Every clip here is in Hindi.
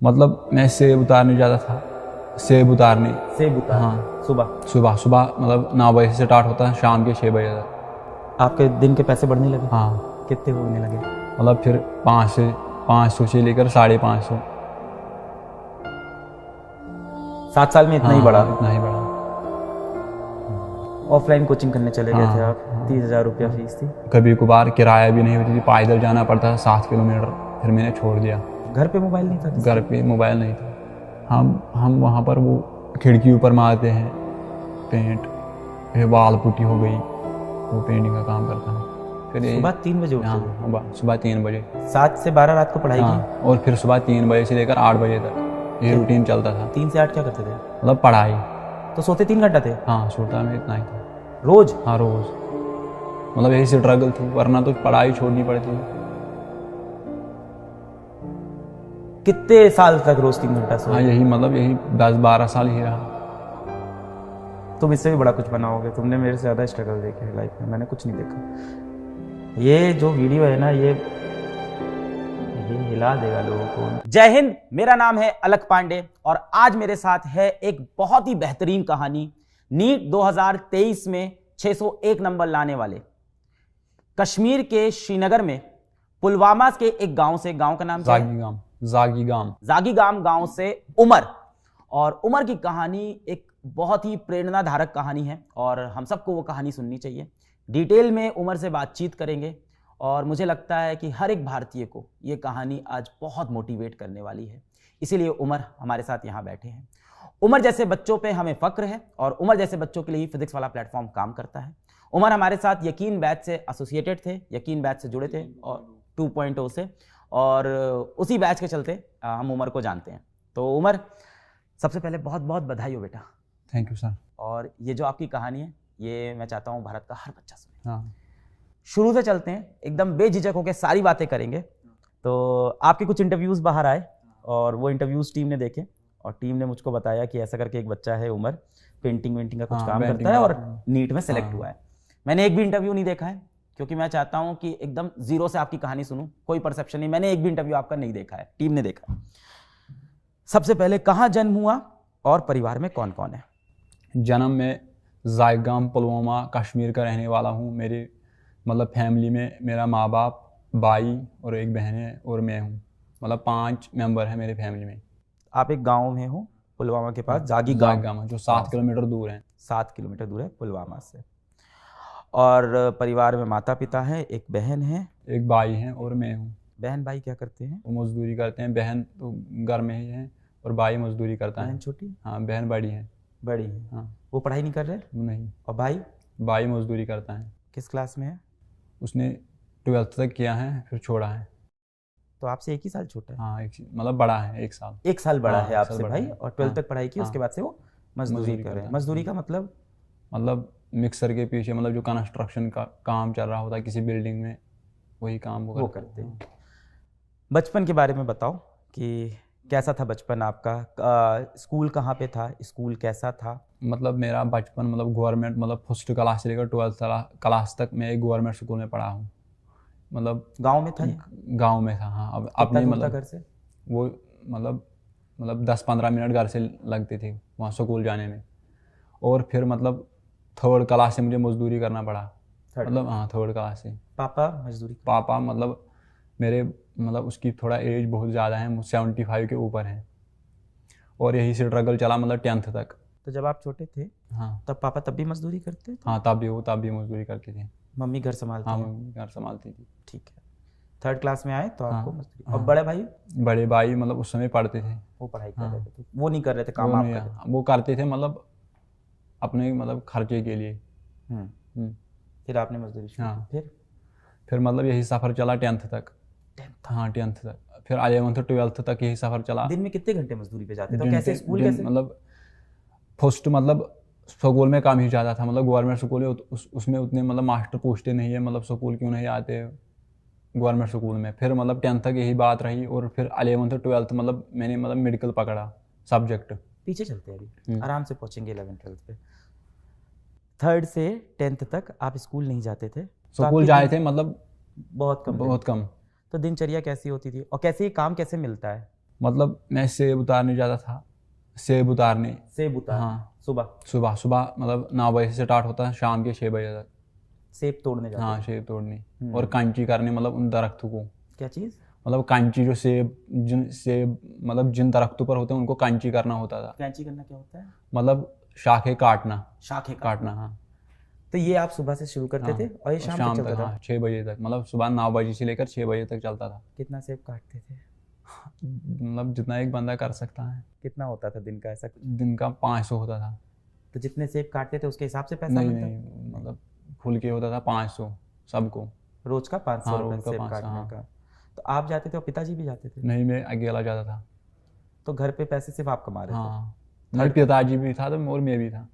मतलब मैं सेब उतारने जाता था, सेब उतारने। हाँ, सुबह मतलब 9 बजे से स्टार्ट होता है, शाम के 6 बजे तक। आपके दिन के पैसे बढ़ने लगे? हाँ। कितने होने लगे? मतलब फिर 500 से लेकर 550। 7 साल में इतना ही बढ़ा? इतना ही बढ़ा। ऑफलाइन कोचिंग करने चले गए थे आप? 30,000 रुपया फीस थी। कभी कभार किराया भी नहीं होती थी, पैदल जाना पड़ता था 7 किलोमीटर, फिर मैंने छोड़ दिया। घर पे मोबाइल नहीं था? घर पे मोबाइल नहीं था। हम वहाँ पर वो खिड़की ऊपर मारते हैं पेंट, फिर वाल पुट्टी हो गई, वो पेंटिंग का काम करता है। फिर सुबह 3 बजे उठते? हाँ, सुबह 3 बजे। 7 से 12 रात को पढ़ाई की? और फिर सुबह 3 बजे से लेकर 8 बजे तक ये रूटीन चलता था। 3 से 8 क्या करते थे? मतलब पढ़ाई। तो सोते 3 घंटा थे? हाँ, सोता मैं इतना ही था रोज? हाँ, रोज। मतलब यही स्ट्रगल थी, वरना तो पढ़ाई छोड़नी पड़ती। कितने साल तक रोज 3 घंटा सोए? हाँ, यही 10-12 साल ही रहा। तुम इससे भी बड़ा कुछ बनाओगे, तुमने मेरे से ज़्यादा स्ट्रगल देखे है लाइफ में, मैंने कुछ नहीं देखा। ये जो वीडियो है ना, ये हिला देगा लोगों को। जय हिंद, मेरा नाम है अलक पांडे और आज मेरे साथ है एक बहुत ही बेहतरीन कहानी। नीट 2023 में 601 नंबर लाने वाले, कश्मीर के श्रीनगर में पुलवामा के एक गांव से, गांव का नाम क्या है? जागीगाम गांव से उमर। और उमर की कहानी एक बहुत ही प्रेरणाधारक कहानी है और हम सबको वो कहानी सुननी चाहिए। डिटेल में उमर से बातचीत करेंगे और मुझे लगता है कि हर एक भारतीय को ये कहानी आज बहुत मोटिवेट करने वाली है, इसीलिए उमर हमारे साथ यहाँ बैठे हैं। उमर जैसे बच्चों पे हमें फक्र है और उमर जैसे बच्चों के लिए ही फिजिक्स वाला प्लेटफॉर्म काम करता है। उमर हमारे साथ यकीन बैच से एसोसिएटेड थे, यकीन बैच से जुड़े थे और 2.0 से, और उसी बैच के चलते हम उमर को जानते हैं। तो उमर, सबसे पहले बहुत बहुत बधाई हो बेटा। Thank you sir. और ये जो आपकी कहानी है, ये मैं चाहता हूँ भारत का हर बच्चा सुने। हाँ। शुरू से चलते हैं, एकदम बेझिझक होकर सारी बातें करेंगे। तो आपके कुछ इंटरव्यूज़ बाहर आए और वो इंटरव्यूज़ टीम ने देखे और टीम ने मुझको बताया कि ऐसा करके एक बच्चा है उमर, पेंटिंग वेंटिंग का कुछ काम करता है और नीट में सेलेक्ट हुआ है। मैंने एक भी इंटरव्यू नहीं देखा है क्योंकि मैं चाहता हूं कि एकदम जीरो से आपकी कहानी सुनूं, कोई परसेप्शन नहीं। मैंने एक भी इंटरव्यू आपका नहीं देखा है, टीम ने देखा। सबसे पहले कहाँ जन्म हुआ और परिवार में कौन कौन है? जन्म में जागीगाम पुलवामा कश्मीर का रहने वाला हूँ। मेरी मतलब फैमिली में मेरा माँ बाप, भाई और एक बहन है और मैं हूँ। मतलब 5 मेंबर हैं मेरे फैमिली में। आप एक गांव में हो पुलवामा के पास, जागीगाम, जो 7 किलोमीटर दूर है। 7 किलोमीटर दूर है पुलवामा से। और परिवार में माता पिता है, एक बहन है, एक भाई है और मैं हूँ। बहन भाई क्या करते हैं? वो मजदूरी करते हैं। बहन तो घर में ही है और भाई मजदूरी करता है। बहन छोटी? हाँ, बहन बड़ी है। बड़ी है। हाँ। वो पढ़ाई नहीं कर रहे? नहीं। और भाई? भाई मजदूरी करता है। किस क्लास में है? उसने 12th तक किया है, फिर छोड़ा है। तो आपसे 1 ही साल छोटा है? हाँ, मतलब बड़ा है 1 साल। 1 साल बड़ा हाँ, है आपसे भाई। और 12th तक पढ़ाई की, उसके बाद से वो मजदूरी कर रहे हैं। मजदूरी का मतलब मिक्सर के पीछे, मतलब जो कंस्ट्रक्शन का काम चल रहा होता है किसी बिल्डिंग में, वही काम वो करते हैं। बचपन के बारे में बताओ कि कैसा था बचपन आपका? स्कूल कहाँ पे था? स्कूल कैसा था? मतलब मेरा बचपन मतलब गवर्नमेंट, मतलब फर्स्ट क्लास से लेकर 12th क्लास तक मैं एक गवर्नमेंट स्कूल में पढ़ा हूँ। मतलब गांव में था? गांव में था। हाँ। अब अपने मतलब घर से वो मतलब 10-15 मिनट घर से लगते थे वहाँ स्कूल जाने में। और फिर मतलब 3rd क्लास से मुझे मजदूरी करना पड़ा। मतलब हाँ, 3rd क्लास से। पापा मजदूरी? पापा मतलब मेरे मतलब उसकी थोड़ा एज बहुत ज़्यादा है, 75 के ऊपर है। और यही से स्ट्रगल चला मतलब 10th तक। तो जब आप छोटे थे, हाँ, तब पापा तब भी मजदूरी करते थे? हाँ, तब भी मजदूरी करते थे। मम्मी घर संभालती? हाँ, मम्मी घर संभालती थी। ठीक है। 3rd क्लास में आए तो आपको मजदूरी। हाँ। और बड़े भाई? बड़े भाई मतलब उस समय पढ़ते थे। वो पढ़ाई कर रहे थे? वो नहीं कर रहे थे काम? आप कर रहे थे? वो करते थे मतलब अपने मतलब खर्चे के लिए। फिर आपने मजदूरी शुरू की? फिर मतलब यही सफ़र चला 10th तक। हाँ, 10th तक। फिर 11th 12th तक यही सफ़र चला। दिन में कितने घंटे मजदूरी पे जाते थे? कैसे स्कूल कैसे? मतलब फर्स्ट मतलब स्कूल में काम ही ज़्यादा था। मतलब गवर्नमेंट स्कूल है, उसमें उतने मतलब मास्टर पूछते नहीं है मतलब स्कूल क्यों नहीं आते गवर्नमेंट स्कूल में। फिर मतलब 10th तक यही बात रही और फिर 11th 12th मतलब मैंने मतलब मेडिकल पकड़ा सब्जेक्ट। पीछे चलते हैं, अभी आराम से पहुंचेंगे 11th 12th पे। 3rd से 10th तक आप स्कूल नहीं जाते थे? स्कूल जाए थे मतलब बहुत कम। बहुत कम। तो दिनचर्या कैसी होती थी और कैसे काम कैसे मिलता है? मतलब मैं सेब उतारने जाता था, सेब उतारने। सेब उतार हाँ। सुबह सुबह सुबह मतलब 9 बजे से स्टार्ट होता है, शाम के 6 बजे तक। सेब तोड़ने जाते हाँ, थे। सेब तोड़ने और कांची करने, मतलब उन दरख्तों को। क्या चीज? मतलब कांची, जो सेब मतलब जिन दरख्तों पर होते हैं उनको कांची करना होता था। कैंची करना क्या होता है? मतलब शाखें काटना। शाखें काटना, हाँ। तो ये आप सुबह से शुरू करते थे हाँ, और ये शाम तक चलता तक, था? हाँ 6 बजे तक। मतलब सुबह 9 बजे से लेकर 6 बजे तक चलता था। कितना सेब काटते थे? मतलब जितना एक बंदा कर सकता है। कितना होता था दिन का ऐसा कुछ? दिन का 500 होता था। तो जितने सेब काटते थे उसके हिसाब से पैसा नहीं मिलता? नहीं, मतलब खुल के होता था 500 सबको। रोज का 500 हाँ, रुपये रोज का सेब 500, काटने हाँ। का। तो आप जाते थे और पिताजी भी जाते थे? नहीं, मैं अकेला जाता था। तो घर पे पैसे सिर्फ आप कमा रहे थे? हाँ, मेरे पिताजी भी था तो और मैं भी था।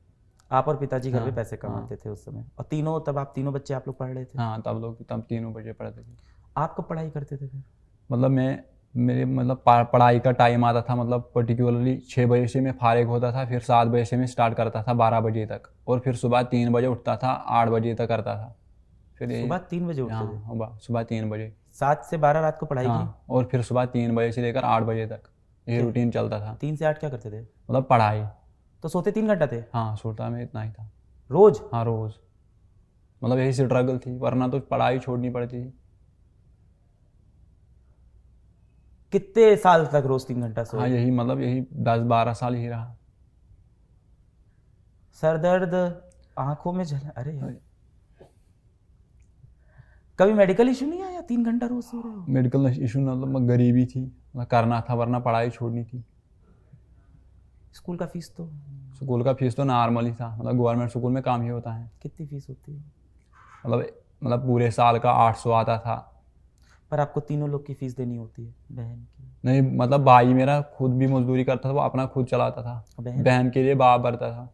आप और पिताजी घर पे हाँ, पैसे कमाते थे उस समय? और तीनों, तब आप तीनों बच्चे आप लोग पढ़ रहे थे? हाँ, तब 3 बजे पढ़ते थे। आप कब पढ़ाई करते थे फिर? मतलब मेरे मतलब पढ़ाई का टाइम आता था, मतलब पर्टिकुलरली 6 बजे से मैं फारिग होता था, फिर 7 बजे से मैं स्टार्ट करता था 12 बजे तक, और फिर सुबह 3 बजे उठता था, 8 बजे तक करता था। फिर सुबह 3 बजे उठते थे? हाँ, सुबह 3 बजे। 7 से 12 रात को पढ़ाई की? हाँ, और फिर सुबह 3 बजे से लेकर 8 बजे तक ये रूटीन चलता था। 3 से 8 क्या करते थे? मतलब पढ़ाई। तो सोते 3 घंटा थे हाँ, सोता मैं इतना ही था रोज? हाँ, रोज़। मतलब यही स्ट्रगल थी, वरना तो पढ़ाई छोड़नी पड़ती थी। कितने साल तक रोज 3 घंटा हाँ, सोए? यही 10-12 साल ही रहा। सर दर्द, आंखों में जलन, अरे यार। कभी मेडिकल इशू नहीं आया? 3 घंटा रोज सो रहे हो? मेडिकल इशू मतलब गरीबी थी, मतलब करना था, वरना पढ़ाई छोड़नी थी। स्कूल का फीस तो? स्कूल का फीस तो नॉर्मल ही था, मतलब गवर्नमेंट स्कूल में काम ही होता है। कितनी फीस होती है? मतलब पूरे साल का 800 आता था। पर आपको तीनों लोग की फीस देनी होती है, बहन की? नहीं, मतलब भाई मेरा खुद भी मजदूरी करता था, वो अपना खुद चलाता था। बहन? बहन के लिए बाप भरता था,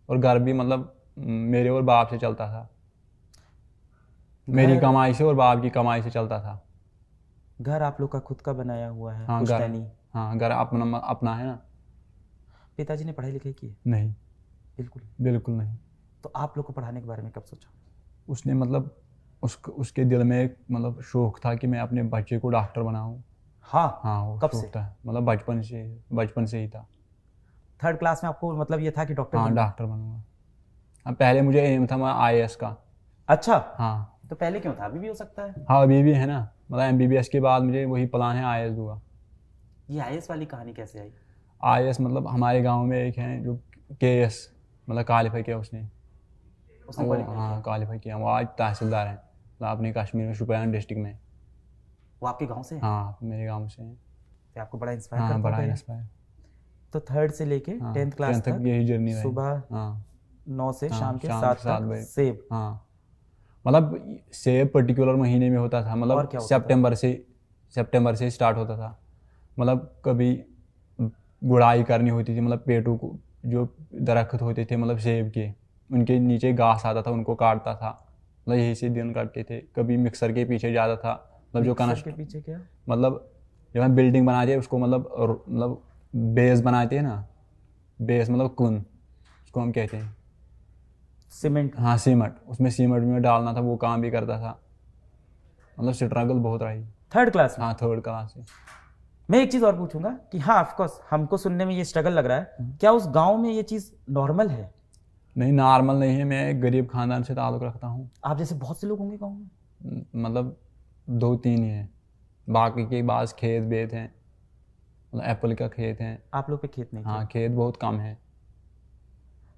और घर भी मतलब मेरे और बाप से चलता था। मेरी घर? कमाई से और बाप की कमाई से चलता था। घर आप लोग का खुद का बनाया हुआ है? हाँ, घर। पुश्तैनी? हाँ, घर अपना है ना। पिताजी ने पढ़ाई लिखाई की है? नहीं, बिल्कुल। बिल्कुल नहीं। तो आप लोग को पढ़ाने के बारे में कब सोचा? उसने मतलब उसके दिल में एक मतलब शौक था कि मैं अपने बच्चे को डॉक्टर बनाऊं। हाँ। हाँ, वो कब शौक से? था, मतलब बचपन से ही था। 3rd क्लास में आपको मतलब ये था कि डॉक्टर हाँ, बनना? डॉक्टर बनूंगा। हाँ, पहले मुझे एम था मैं IAS का। अच्छा। हाँ। तो पहले क्यों था? अभी भी हो सकता है। हाँ, अभी भी है ना, मतलब MBBS के बाद मुझे वही प्लान है, IAS दूंगा। ये आईएएस वाली कहानी कैसे आई? IAS मतलब हमारे गांव में एक है जो KS मतलब क्वालिफाई किया उसने। उसने वो क्वालिफाई हाँ, किया? क्वालिफाई किया। वो आज तहसीलदार हैं, मतलब अपने कश्मीर में, शोपियान डिस्ट्रिक्ट में। वो आपके गांव से है? हाँ, मेरे गांव से हैं। तो आपको बड़ा इंस्पायर हाँ, करता बड़ा होगा ये। इंस्पायर। तो 3rd से लेके हाँ, 10th क्लास 10th तक तक यही जर्नी रही। सुबह हाँ 9 से हाँ, शाम के शाम 7 के 7 तक बजे। सेब? हाँ, मतलब सेब पर्टिकुलर महीने में होता था, और मतलब क्या होता था? सितंबर से स्टार्ट होता था। मतलब कभी गुड़ाई करनी होती थी, मतलब पेड़ों को, जो दरख्त होते थे मतलब सेब के, उनके नीचे घास आता था, उनको काटता था। मतलब यही से दिन काटते थे। कभी मिक्सर के पीछे जाता था, मतलब जो मिक्सर कनस्ट के पीछे क्या? मतलब जब हम बिल्डिंग बनाते हैं उसको, मतलब बेस बनाते हैं ना, बेस मतलब कुन, उसको हम कहते हैं। सीमेंट? हाँ, सीमेंट, उसमें सीमेंट में डालना था, वो काम भी करता था। मतलब स्ट्रगल बहुत रही। 3rd क्लास में? हाँ, 3rd क्लास से। मैं एक चीज और पूछूंगा कि हाँ ऑफकोर्स हमको सुनने में ये स्ट्रगल लग रहा है, क्या उस गांव में ये चीज नॉर्मल है? नहीं, नॉर्मल नहीं है। मैं एक गरीब खानदान से ताल्लुक़ रखता हूँ। आप जैसे बहुत से लोग होंगे गांव में। मतलब 2-3 ही हैं, बाकी के पास खेत बेत हैं, मतलब एप्पल का खेत है। आप लोग पे खेत नहीं थे? हाँ, खेत बहुत कम है।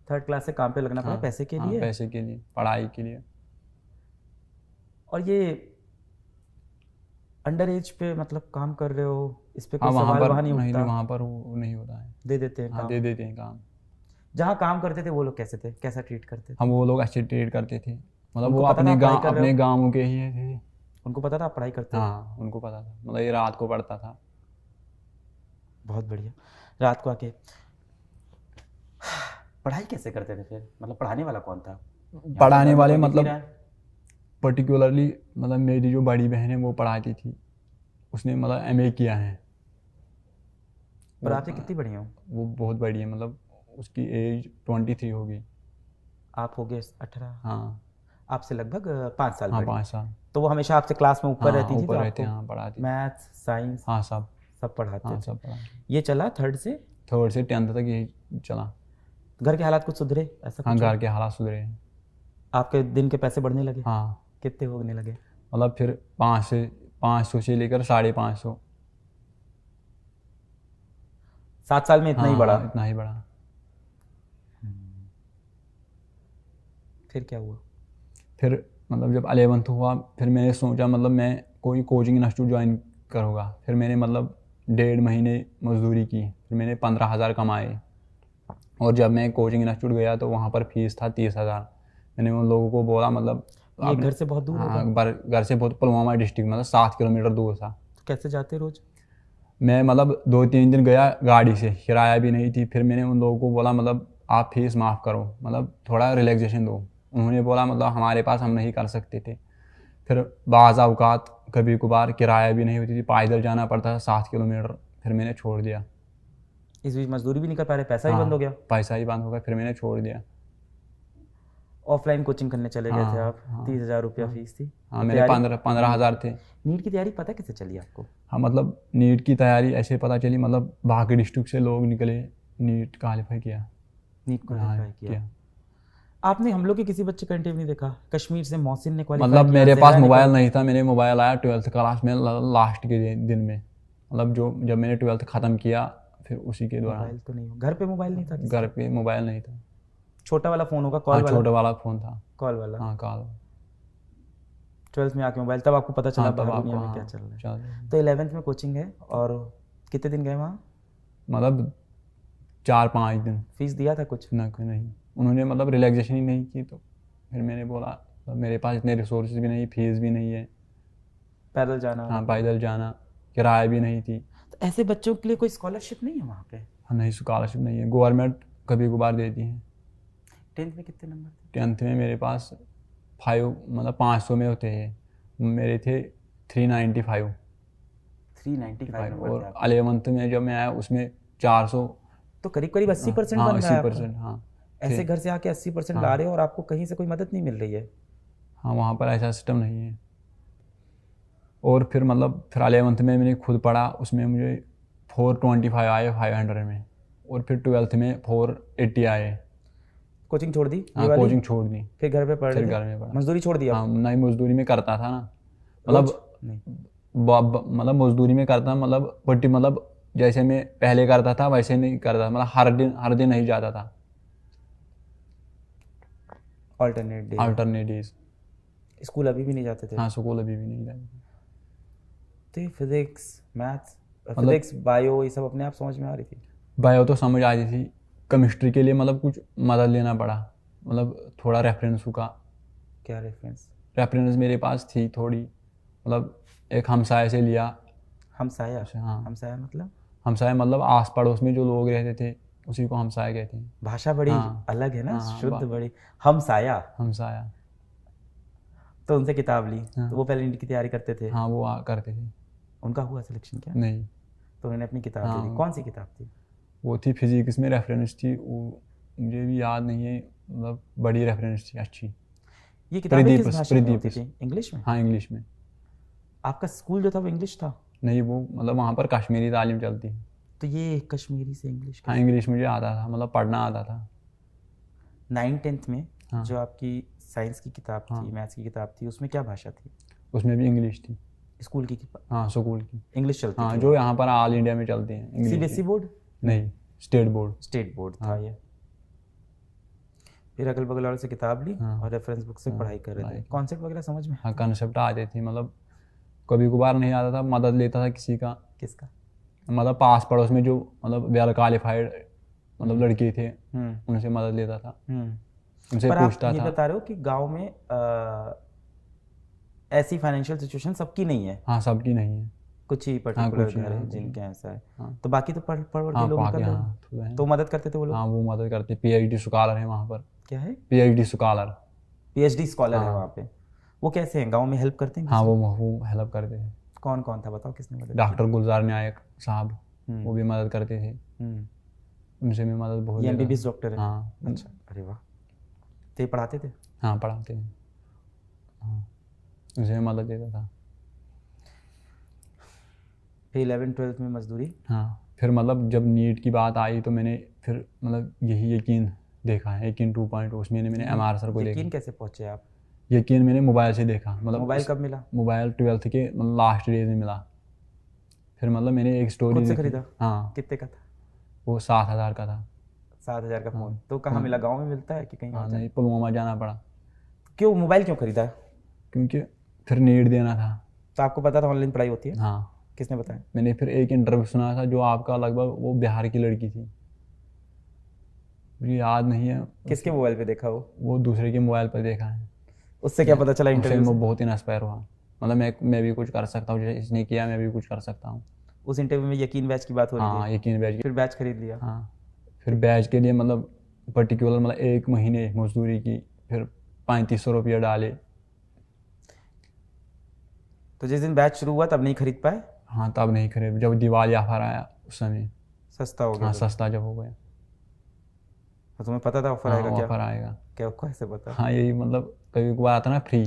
3rd क्लास से काम पे लगना पड़ा हाँ, पैसे के हाँ, लिए? पैसे के लिए, पढ़ाई के लिए। और ये अंडर एज पे मतलब काम कर रहे हो, इस पे हाँ, कोई वहाँ सवाल पर वहाँ नहीं नहीं, उठता? वहाँ पर वो नहीं होता है। दे देते हैं हाँ, काम? दे देते हैं काम। जहाँ काम करते थे वो लोग कैसे थे, कैसा ट्रीट करते थे? हम वो लोग अच्छे ट्रीट करते थे, मतलब उनको वो पता था आप पढ़ाई कर रहे अपने हो? गाँव के ही थे। उनको पता था आप पढ़ाई करते हो? हाँ, उनको पता था, मतलब ये रात को पढ़ता था। बहुत बढ़िया। रात को आके पढ़ाई कैसे करते थे फिर? मतलब पढ़ाने वाला कौन था? पढ़ाने वाले कोई दिख नहीं मतलब रहा है। पर्टिकुलरली मतलब मेरी जो बड़ी बहन है वो पढ़ाती थी, उसने मतलब MA किया है। पर आपसे कितनी बड़ी हो? वो बहुत बड़ी है, मतलब उसकी एज 23 होगी। आप हो गए 18? हाँ। आपसे लगभग 5 साल हाँ, बड़ी। 5 साल। तो वो हमेशा आपसे क्लास में ऊपर हाँ, रहती थी, ऊपर तो रहते आपको हैं, हाँ, पढ़ाती। मैथ्स साइंस हाँ, सब। सब पढ़ाते हाँ थे। सब पढ़ा। ये चला 3rd से 3rd से 10th तक यही चला। घर के हालात कुछ सुधरे ऐसा हाँ कुछ? घर के हालात सुधरे हैं। आपके दिन के पैसे बढ़ने लगे? हाँ कितने होने लगे? मतलब फिर 500 से लेकर 550। 7 साल में इतना ही हाँ बढ़ा? इतना ही बढ़ा। फिर क्या हुआ? फिर मतलब जब 11th हुआ फिर मैंने सोचा मतलब मैं कोई कोचिंग इंस्टीट्यूट ज्वाइन करूँगा। फिर मैंने मतलब 1.5 महीने मजदूरी की, फिर मैंने 15,000 कमाए। और जब मैं कोचिंग इंस्टीट्यूट गया तो वहाँ पर फीस था 30,000। मैंने उन लोगों को बोला मतलब ये घर से बहुत दूर होगा? हाँ घर से बहुत, पुलवामा डिस्ट्रिक्ट मतलब 7 किलोमीटर दूर था। तो कैसे जाते रोज? मैं मतलब 2-3 दिन गया गाड़ी से, किराया भी नहीं थी। फिर मैंने उन लोगों को बोला मतलब आप फीस माफ़ करो, मतलब थोड़ा रिलैक्सेशन दो। उन्होंने बोला मतलब हमारे पास हम नहीं कर सकते थे। फिर बाज़ औक़ात कभी कभार किराया भी नहीं होती थी, पैदल जाना पड़ता था 7 किलोमीटर। फिर मैंने छोड़ दिया। इस बीच मजदूरी भी नहीं कर पा रहे, पैसा भी बंद हो गया? पैसा ही बंद हो गया, फिर मैंने छोड़ दिया। ऑफलाइन कोचिंग करने चले गए थे आप? 30,000 रुपया फीस थी? हाँ मेरे 15,000 थे। नीट की तैयारी पता कैसे चली आपको? हाँ मतलब नीट की तैयारी ऐसे पता चली, मतलब बाकी डिस्ट्रिक्ट से लोग निकले, नीट क्वालिफाई किया। नीट क्वालिफाई किया। आपने हम लोग के किसी बच्चे का इंटरव्यू नहीं देखा? कश्मीर से मोहसिन ने क्वालिफाई मतलब किया, मेरे पास ज़हरा ने मोबाइल नहीं था, मैंने मोबाइल आया 12th क्लास में लास्ट के दिन में, मतलब जब मैंने 12th ख़त्म किया फिर उसी के दौरान। मोबाइल तो नहीं हो, घर पे मोबाइल नहीं था? घर पे मोबाइल नहीं था। छोटा वाला फ़ोन होगा, कॉल हाँ वाला? छोटा वाला फ़ोन था। कॉल वाला? हाँ कॉल। 12th में आके मोबाइल, तब आपको पता चला हाँ तब बाहर दुनिया आपको में हाँ क्या चल रहा है। चल। तो 11th में कोचिंग है, और कितने दिन गए वहाँ? मतलब 4-5 दिन। फीस दिया था कुछ? नहीं, उन्होंने मतलब रिलैक्सेशन ही नहीं की। तो फिर मैंने बोला मेरे पास इतने रिसोर्सेज भी नहीं, फीस भी नहीं है। पैदल जाना? हाँ पैदल जाना, किराया भी नहीं थी। तो ऐसे बच्चों के लिए कोई स्कॉलरशिप नहीं है वहाँ पे? हाँ नहीं स्कॉलरशिप नहीं है, गवर्नमेंट कभी कभार देती है। 10th में कितने नंबर थे? 10th में मेरे पास 5 मतलब 500 में होते हैं, मेरे थे 395। 395 नंबर थे और आपके। 11th में जब मैं आया उसमें 400। तो करीब करीब 80% हाँ बन रहा है 80%। आपका। हाँ ऐसे घर से आके 80% ला रहे हो और आपको कहीं से कोई मदद नहीं मिल रही है? हाँ वहाँ पर ऐसा सिस्टम नहीं है। और फिर मतलब फिर 11th में मैंने खुद पढ़ा, उसमें मुझे 425 आए 500 में। और फिर 12th में 480 आए। कोचिंग छोड़ दी ये हाँ वाली? कोचिंग छोड़ दी, फिर घर पे पढ़ फिर रहे थे? घर में पढ़ा। मजदूरी छोड़ दी आप? हाँ नहीं मजदूरी में करता था ना, रोज? मतलब नहीं। मतलब मजदूरी में करता, मतलब पट्टी, मतलब जैसे मैं पहले करता था वैसे नहीं करता, मतलब हर दिन नहीं जाता था। Alternate day? Alternate days. School अभी भी नहीं जाते थे? हाँ स्कूल अभी भी नहीं जाता। तो फिजिक्स, मैथ्स, फिजिक्स बायो ये सब अपने आप समझ में आ रही थी? बायो तो समझ आ रही थी, केमिस्ट्री के लिए मतलब कुछ मदद लेना पड़ा, मतलब थोड़ा रेफरेंस का। क्या रेफरेंस? रेफरेंस मेरे पास थी थोड़ी, मतलब एक हमसाये से लिया। हमसाया? हाँ हमसाया मतलब? हमसाया मतलब आस पड़ोस में जो लोग रहते थे उसी को हमसाया कहते हैं। भाषा बड़ी हाँ। अलग है ना, हाँ, शुद्ध बड़ी। हमसाया? हमसाया। तो उनसे किताब ली? हाँ। तो वो पहले नीट की तैयारी करते थे? हाँ वो करते थे। उनका हुआ सिलेक्शन क्या? नहीं। तो उन्होंने अपनी किताब दे दी? हाँ। कौन सी किताब थी? वो थी फिजिक्स में रेफरेंस थी, वो मुझे भी याद नहीं है, मतलब बड़ी रेफरेंस थी अच्छी। ये किताबें किस प्रदीप भाषा में होती थी? इंग्लिश में? हाँ इंग्लिश में। आपका स्कूल जो था वो इंग्लिश था? नहीं वो मतलब वहाँ पर कश्मीरी तालीम चलती है। तो ये कश्मीरी से इंग्लिश? हाँ इंग्लिश मुझे आता था, मतलब पढ़ना आता था। 9th-10th में हाँ। जो आपकी साइंस की किताब थी, मैथ्स की किताब थी, उसमें क्या भाषा थी? उसमें भी इंग्लिश थी। स्कूल की? हाँ स्कूल की इंग्लिश चलती हाँ थी? जो यहाँ पर ऑल इंडिया में चलती है इंग्लिश। CBSE board? नहीं स्टेट बोर्ड। स्टेट बोर्ड था ये। फिर अगल बगल वालों से किताब ली और रेफरेंस बुक से पढ़ाई कर रहे थे। कॉन्सेप्ट वगैरह समझ में? हाँ कंसेप्ट आते थे, मतलब कभी कभार नहीं आता था, मदद लेता था किसी का। किसका? मतलब पास पड़ोस में जो मतलब वेल क्वालिफाइड मतलब लड़के थे उनसे मदद लेता था, उनसे पर पूछता आप ये था। बता रहे हो कि गांव में ऐसी फाइनेंशियल सिचुएशन सबकी नहीं है? हाँ सबकी नहीं है, कुछ ही पर्टिकुलर कुछ ही, घर है हाँ, जिनके ऐसा है। हाँ। तो बाकी तो पढ़ के हाँ लोग निकल रहे हाँ हैं। तो मदद करते थे वो लोग? हाँ वो मदद करते, पीएचडी स्कॉलर है वहाँ पर। क्या है? PhD scholar. पीएचडी स्कॉलर है वहाँ पे? वो कैसे हैं, गांव में हेल्प करते हैं? हाँ वो हेल्प करते थे। कौन कौन था बताओ, किसने मदद? डॉक्टर गुलजार नायक साहब, वो भी मदद करते थे। उनसे भी मदद बहुत। ये एमबीबीएस डॉक्टर है? हाँ। अच्छा, अरे वाह। तो ये पढ़ाते थे? हाँ पढ़ाते हैं। हाँ उनसे भी मदद देता था। फिर 11th-12th में मजदूरी। हाँ, फिर मतलब जब नीट की बात आई तो मैंने फिर मतलब यही यकीन देखा है, यकीन 2.0, उसमें मैंने MR सर को यकीन देखा। कैसे पहुंचे आप? यकीन मैंने मोबाइल से देखा, मतलब मोबाइल कब मिला? मोबाइल 12th के मतलब लास्ट डेज में मिला। फिर मतलब मैंने एक स्टोरी खुद से देखी। खरीदा? हाँ, कितने का था? वो 7,000 का था। 7,000 का फोन। हाँ, तो कहाँ मिला? गांव में मिलता है कि कहीं हाँ और था? नहीं, पुलवामा जाना पड़ा क्यों मोबाइल क्यों खरीदा? क्योंकि फिर नीट देना था। तो आपको पता था ऑनलाइन पढ़ाई होती है? हाँ, किसने बताया? मैंने फिर एक इंटरव्यू सुना था जो आपका लगभग वो बिहार की लड़की थी, मुझे याद नहीं है। किसके मोबाइल पे देखा वो दूसरे के मोबाइल पर देखा है। उससे क्या पता चला उससे इंटरव्यू मैं से? बहुत इंस्पायर हुआ, मतलब मैं भी कुछ कर सकता हूँ, जैसे इसने किया मैं भी कुछ कर सकता हूँ। उस इंटरव्यू में यकीन बैच की बात हो रही हाँ, थी? यकीन बैच। फिर बैच खरीद लिया? हाँ, फिर बैच के लिए मतलब पर्टिकुलर मतलब 1 महीने मजदूरी की, फिर 3500 रुपये डाले। तो जिस दिन बैच शुरू हुआ तब नहीं खरीद पाए? हाँ, तब नहीं खरीद, जब दिवाली ऑफर आया उस समय। सस्ता हो गया हाँ, तो? सस्ता जब हो गया। तो तुम्हें पता था ऑफर हाँ, आएगा? क्या ऑफर आएगा। क्या कैसे पता? हाँ, यही मतलब कभी कभार आता ना फ्री,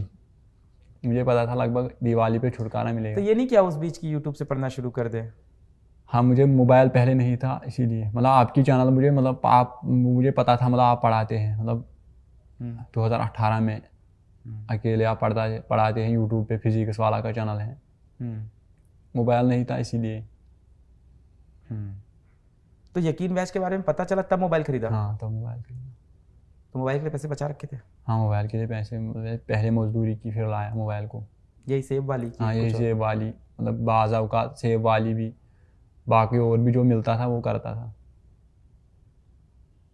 मुझे पता था लगभग दिवाली पे छुटकारा तो मिलेगा। ये नहीं किया उस बीच की यूट्यूब से पढ़ना शुरू कर दे? हाँ, मुझे मोबाइल पहले नहीं था इसीलिए, मतलब आपकी चैनल मुझे मतलब आप मुझे पता था, मतलब आप पढ़ाते हैं, मतलब 2018 में अकेले आप पढ़ाते हैं यूट्यूब पे, फिजिक्स वाला का चैनल है। मोबाइल नहीं था इसीलिए। तो यकीन बैच के बारे में पता चला तब मोबाइल खरीदा? हाँ, तो मोबाइल खरीदा। तो मोबाइल के लिए पैसे बचा रखे थे? हाँ, मोबाइल के लिए पैसे मतलब पहले मजदूरी की, फिर लाया मोबाइल को। यही सेब वाली की? हाँ, यही कुछ और? सेब वाली, मतलब बाज़ औक़ात सेब वाली भी, बाकी और भी जो मिलता था वो करता था।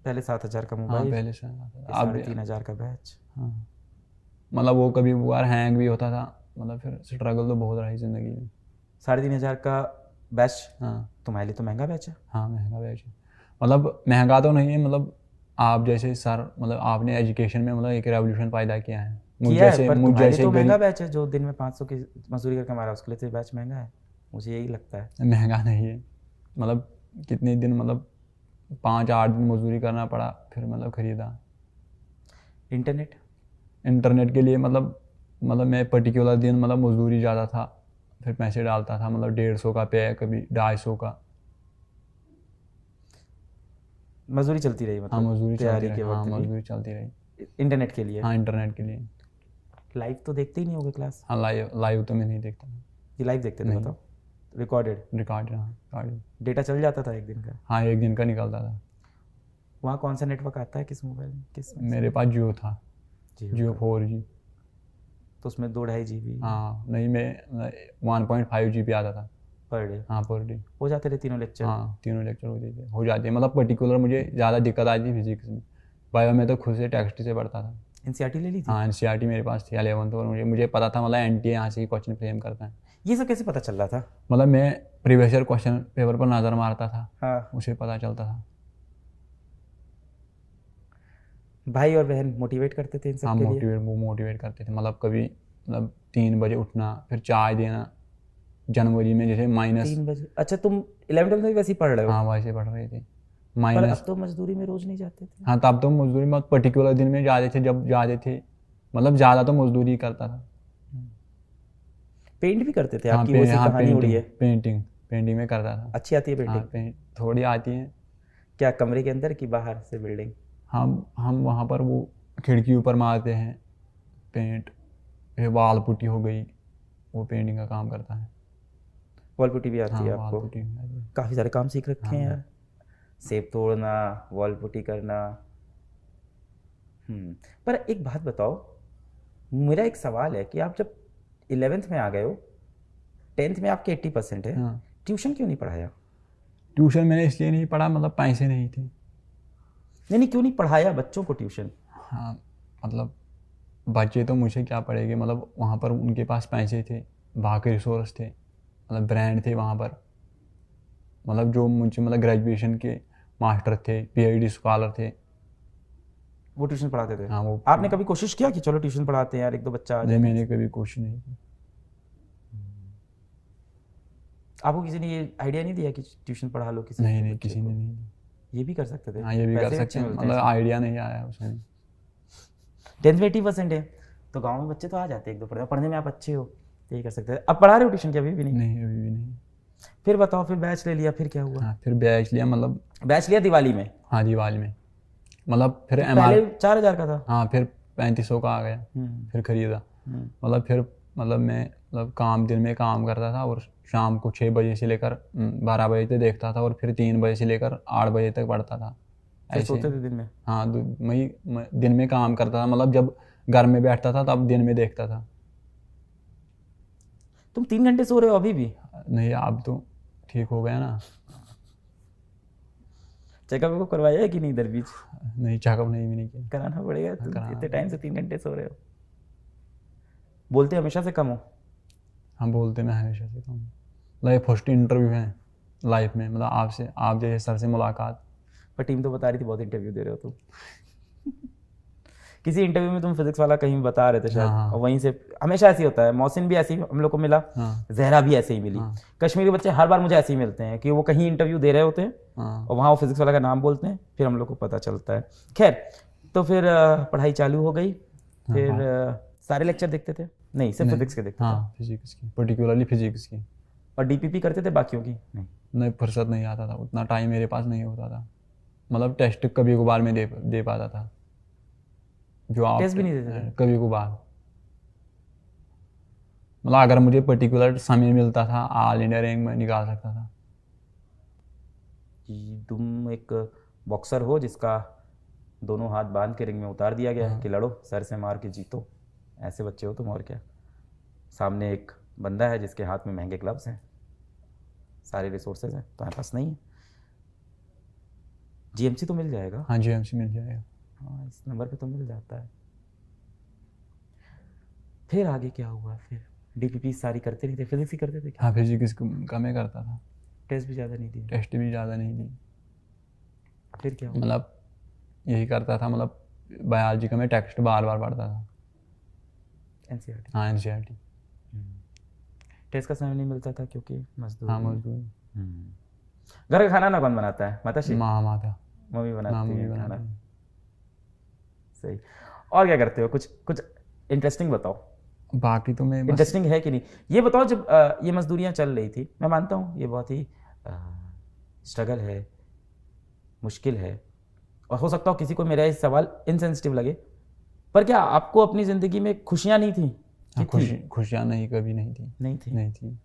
पहले 7,000 का हाँ, मोबाइल, पहले से अब 3,500 का बैच। हाँ, मतलब वो कभी कभार हैंग भी होता था, मतलब फिर स्ट्रगल तो बहुत रही ज़िंदगी में। 3,500 का बैच हाँ, तुम्हारे लिए तो महंगा बैच है। हाँ, महंगा बैच है, मतलब महंगा तो नहीं है, मतलब आप जैसे सर, मतलब आपने एजुकेशन में मतलब एक रेवोल्यूशन पैदा किया है। किया है, पर तुम्हारे लिए तो महंगा गरीब, बैच है। जो दिन में 500 की मजदूरी करके हमारा, उसके लिए तो बैच महंगा है, मुझे यही लगता है। महंगा नहीं है, मतलब कितने दिन, मतलब 5-8 दिन मजदूरी करना पड़ा, फिर मतलब ख़रीदा। इंटरनेट के लिए मतलब मैं पर्टिकुलर दिन मतलब मजदूरी ज़्यादा था, फिर पैसे डालता था, मतलब 150 का पे, कभी 250 का। मजदूरी चलती रही हाँ, मतलब मजदूरी चलती तैयारी रही। के हाँ, वक्त मजदूरी चलती रही। भी? इंटरनेट के लिए? हाँ, इंटरनेट के लिए। लाइव तो देखते ही नहीं होगे क्लास? हाँ, लाइव तो मैं नहीं देखता। ये लाइव देखते थे? नहीं। बताओ। रिकॉर्डेड रिकॉर्ड, हाँ, रिकॉर्ड। डेटा चल जाता था एक दिन का? हाँ, 1 दिन का निकलता था। वहाँ कौन सा नेटवर्क आता है, किस मोबाइल में, किस में? मेरे पास जियो था, जियो का। 4G। तो उसमें 2-2.5 GB हाँ, नहीं, मैं 1.5 GB आता था पर डे? हाँ, पर डे। हो जाते थे तीनों लेक्चर? हाँ, तीनों लेक्चर हो जाते हैं, मतलब पर्टिकुलर मुझे ज़्यादा दिक्कत आई थी फिजिक्स में। बायो में तो खुद से टेक्स्ट से पढ़ता था। एनसीईआरटी ले ली थी? हाँ, एनसीईआरटी मेरे पास थी 11th, और मुझे पता था मतलब एनटीए यहाँ से ही क्वेश्चन फ्रेम करता है। ये सब कैसे पता चल रहा था? मतलब मैं प्रीवियस ईयर क्वेश्चन पेपर पर नज़र मारता था, हाँ। उसे पता चलता था। भाई और बहन मोटिवेट करते थे इन सब हाँ, के लिए? वो मोटिवेट करते थे, मतलब कभी मतलब 3 बजे उठना, फिर चाय देना। जनवरी में जैसे 3 बजे? अच्छा, तुम 11th-12th में वैसे ही पढ़ रहे हो? हाँ, वैसे पढ़ रहे थे। पर अब तो मजदूरी में रोज नहीं जाते थे? हाँ, तब तो मजदूरी में पर्टिकुलर दिन में जाते थे, जब जाते थे, मतलब ज़्यादा तो मजदूरी ही करता था। पेंट भी करते थे? हाँ, आपकी वो सी हाँ, कहानी उड़ी है। पेंटिंग में करता था। अच्छी आती है हाँ, पेंटिंग? थोड़ी आती है। क्या कमरे के अंदर की बाहर से बिल्डिंग? हम वहाँ पर वो खिड़की ऊपर मारते हैं पेंट, फिर वाल पुट्टी हो गई, वो पेंटिंग का काम करता है। वॉल पुट्टी भी आती हाँ, है वाल आपको? पुट्टी भी आती है। काफ़ी सारे काम सीख रखे हैं हाँ। यार। सेब तोड़ना, वॉल पुट्टी करना। पर एक बात बताओ, मेरा एक सवाल है कि आप जब 11th में आ गए हो, 10th में आपके 80% है, हाँ, ट्यूशन क्यों नहीं पढ़ाया? ट्यूशन मैंने इसलिए नहीं पढ़ा, मतलब पैसे नहीं थे। नहीं, क्यों नहीं पढ़ाया बच्चों को ट्यूशन? हाँ, मतलब बच्चे तो मुझे क्या पढ़ेंगे, मतलब वहाँ पर उनके पास पैसे थे, बाकी रिसोर्स थे, मतलब ब्रांड थे वहाँ पर, मतलब जो मुझे मतलब ग्रेजुएशन के मास्टर थे, पीएचडी स्कॉलर थे। वो ट्यूशन पढ़ाते थे? हाँ, वो आपने कभी कोशिश किया कि चलो ट्यूशन पढ़ाते हैं यार, एक दो बच्चा आ नहीं, जाए? मैंने कभी कोशिश नहीं की। आपको किसी ने ये आइडिया नहीं दिया कि ट्यूशन पढ़ा लो किसी नहीं, बच्चे किसी को? ने नहीं। ये भी कर सकते थे? हाँ, ये भी कर पैसे सकते अच्छे हैं, मिलते हैं मतलब इसमें। आइडिया नहीं आया उसमें। 10th में 80% है तो गांव में बच्चे तो आ जाते हैं एक दो पढ़ने में आप अच्छे हो, तो ये कर सकते हैं। अब पढ़ा रहे हो ट्यूशन की? अभी भी नहीं? नहीं, अभी भी नहीं। फिर बताओ, फिर बैच ले लिया, फिर क्या हुआ? हाँ फिर बैच लिया, मतलब बैच लिया दिवाली में? हाँ दिवाली में, मतलब फिर पहले 4,000 का था। हाँ फिर 3500 का आ गया, फिर खरीदा। मतलब फिर मतलब मैं मतलब दिन में काम करता था और शाम को 6 बजे से लेकर 12 बजे तक देखता था, और फिर 3 बजे से लेकर 8 बजे तक पढ़ता था। फिर सोते थे दिन में? हाँ मैं दिन में काम करता था, मतलब जब घर में बैठता था तब दिन में देखता था। तुम 3 घंटे सो रहे हो अभी भी? नहीं अब तो ठीक हो गया ना। चेकअप को करवाया है कि नहीं इधर बीच? नहीं चेकअप नहीं भी नहीं किया। कराना पड़ेगा, तुम इतने टाइम से 3 घंटे सो रहे हो। बोलते हमेशा से कम हो? हाँ बोलते मैं हमेशा से कम। मतलब ये फर्स्ट इंटरव्यू है लाइफ में, मतलब आपसे, आप जैसे सर से मुलाकात। पर टीम तो बता रही थी बहुत इंटरव्यू दे रहे हो तुम। किसी इंटरव्यू में तुम फिजिक्स वाला कहीं बता रहे थे शायद, हाँ। और वहीं से हमेशा ऐसे ही होता है। मोहसिन भी ऐसे ही हम लोग को मिला, हाँ। जहरा भी ऐसे ही मिली। हाँ। कश्मीरी बच्चे हर बार मुझे ऐसे ही मिलते हैं कि वो कहीं इंटरव्यू दे रहे होते हैं हाँ। और वहाँ वो फिजिक्स वाला का नाम बोलते हैं, फिर हम लोग को पता चलता है। खैर, तो फिर पढ़ाई चालू हो गई। फिर सारे लेक्चर देखते थे? नहीं, सिर्फ फिजिक्स के देखते थे? हाँ फिजिक्स की, पर्टिकुलरली फिजिक्स की। और डीपीपी करते थे बाकियों की? नहीं फुर्सत नहीं आता था, उतना टाइम मेरे पास नहीं होता था। मतलब टेस्ट कभी कभार में दे पाता था, जो आप टेस्ट भी नहीं देते थे? कभी कभार। मतलब अगर मुझे पर्टिकुलर समय मिलता था ऑल इंडिया रैंक में निकाल सकता था। कि तुम एक बॉक्सर हो जिसका दोनों हाथ बांध के रिंग में उतार दिया गया है कि लड़ो, सर से मार के जीतो, ऐसे बच्चे हो तुम। और क्या, सामने एक बंदा है जिसके हाथ में महंगे ग्लव्स हैं, सारे रिसोर्सेज हैं, तुम्हारे पास नहीं है। जीएमसी तो मिल जाएगा? हाँ जीएमसी मिल जाएगा। हाँ, इस नंबर पे तो मिल जाता है। फिर आगे क्या हुआ? फिर डीपीपी सारी करते नहीं थे, फिजिक्स ही करते थे क्या? हाँ फिजिक्स कम ही करता था। टेस्ट भी ज़्यादा नहीं दिए? टेस्ट भी ज़्यादा नहीं दी। फिर क्या हुआ? मतलब यही करता था, मतलब बायोलॉजी का मैं टेक्स्ट बार बार पढ़ता था। एनसीईआरटी? हाँ एनसीईआरटी। टेस्ट का समय नहीं मिलता था क्योंकि मजदूर? हाँ मजदूर। घर का खाना ना कौन बनाता है? माताश्री? माता मम्मी बनाती है खाना। बनाती है। सही। और क्या करते हो? कुछ इंटरेस्टिंग बताओ। बाकी तो मैं बस इंटरेस्टिंग है कि नहीं ये बताओ। जब ये मजदूरियां चल रही थी, मैं मानता हूँ ये बहुत ही स्ट्रगल है, मुश्किल है, और हो सकता हो किसी को मेरा ये सवाल इनसेंसिटिव लगे, पर क्या आपको अपनी ज़िंदगी में खुशियाँ नहीं थी? खुशियाँ नहीं, कभी नहीं थी। नहीं थी।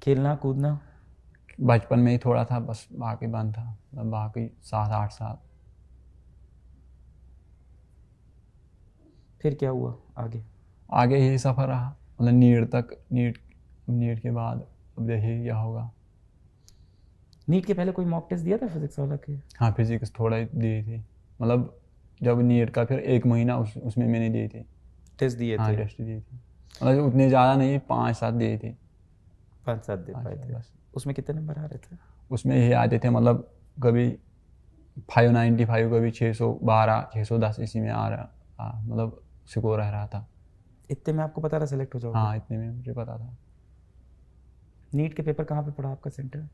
खेलना कूदना? बचपन में ही थोड़ा था बस, बाकी बंद था। मतलब बाकी 7-8 साल। फिर क्या हुआ आगे? आगे यही सफ़र रहा, मतलब नीट के बाद अब देखिए क्या होगा। नीट के पहले कोई मॉक टेस्ट दिया था फिजिक्स वाला के? हाँ फिजिक्स थोड़ा ही दी थी, मतलब जब नीट का फिर 1 महीना उसमें मैंने दी थी। टेस्ट दिए हाँ थे? टेस्ट दी थी, मतलब उतने ज़्यादा नहीं, 5-7 दिए थे। 5-7 दे पाए थे? बस। उसमें कितने नंबर आ रहे थे? उसमें यही आते थे, मतलब कभी 595, कभी 612, 610 इसी में आ रहा, मतलब स्कोर रह रहा था। इतने में आपको पता था सेलेक्ट हो जाओगे? हाँ इतने में मुझे पता था। नीट के पेपर कहाँ पे पड़ा आपका सेंटर?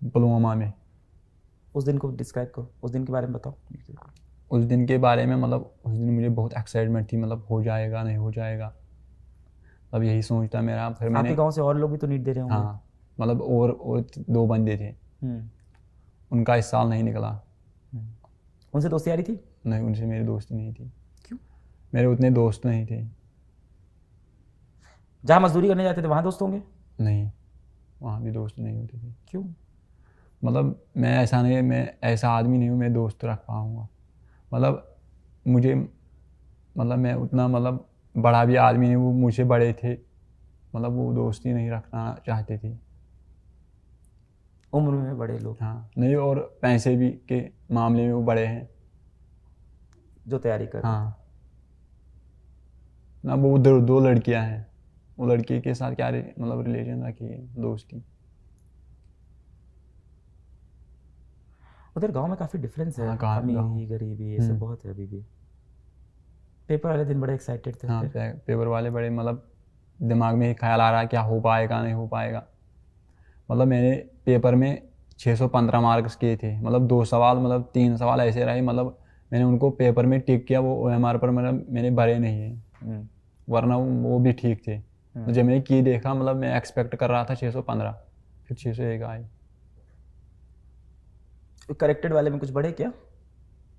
पुलवामा में। उस दिन को डिस्क्राइब करो, उस दिन के बारे में बताओ। उस दिन के बारे में, मतलब उस दिन मुझे बहुत एक्साइटमेंट थी, मतलब हो जाएगा नहीं हो जाएगा, अब यही सोचता मेरा। फिर मैंने, आपके गांव से और लोग भी तो नीट दे रहे होंगे? हाँ मतलब और 2 बंदे थे, उनका इस साल नहीं निकला। उनसे दोस्ती यारी थी? नहीं, उनसे मेरी दोस्ती नहीं थी। क्यों? मेरे उतने दोस्त नहीं थे। जहाँ मजदूरी करने जाते थे वहाँ दोस्त होंगे? नहीं, वहाँ भी दोस्त नहीं होते थे। क्यों? मतलब मैं ऐसा आदमी नहीं हूँ मैं दोस्त रख पाऊँगा। मतलब मुझे, मतलब मैं उतना, मतलब बड़ा भी आदमी नहीं, वो मुझसे बड़े थे, मतलब वो दोस्ती नहीं रखना चाहते थे। उम्र में बड़े लोग? हाँ नहीं, और पैसे भी के मामले में वो बड़े हैं जो तैयारी कर रहे हाँ ना। वो 2 लड़कियां हैं, वो लड़की के साथ क्या मतलब रिलेशन रखी है, दोस्ती। उधर गांव में काफ़ी डिफरेंस है। हाँ, अमीरी गरीबी ये सब बहुत है अभी भी। पेपर वाले दिन बड़े एक्साइटेड थे? हाँ पेपर वाले बड़े, मतलब दिमाग में ख्याल आ रहा है क्या हो पाएगा नहीं हो पाएगा। मतलब मैंने पेपर में 615 मार्क्स किए थे, मतलब 2 सवाल, मतलब 3 सवाल ऐसे रहे, मतलब मैंने उनको पेपर में टिक किया, वो OMR पर मतलब मैंने भरे नहीं है, वरना वो भी ठीक थे। तो जब मैंने की देखा, मतलब मैं एक्सपेक्ट कर रहा था 615, फिर 601 आई। करेक्टेड वाले में कुछ बढ़े क्या?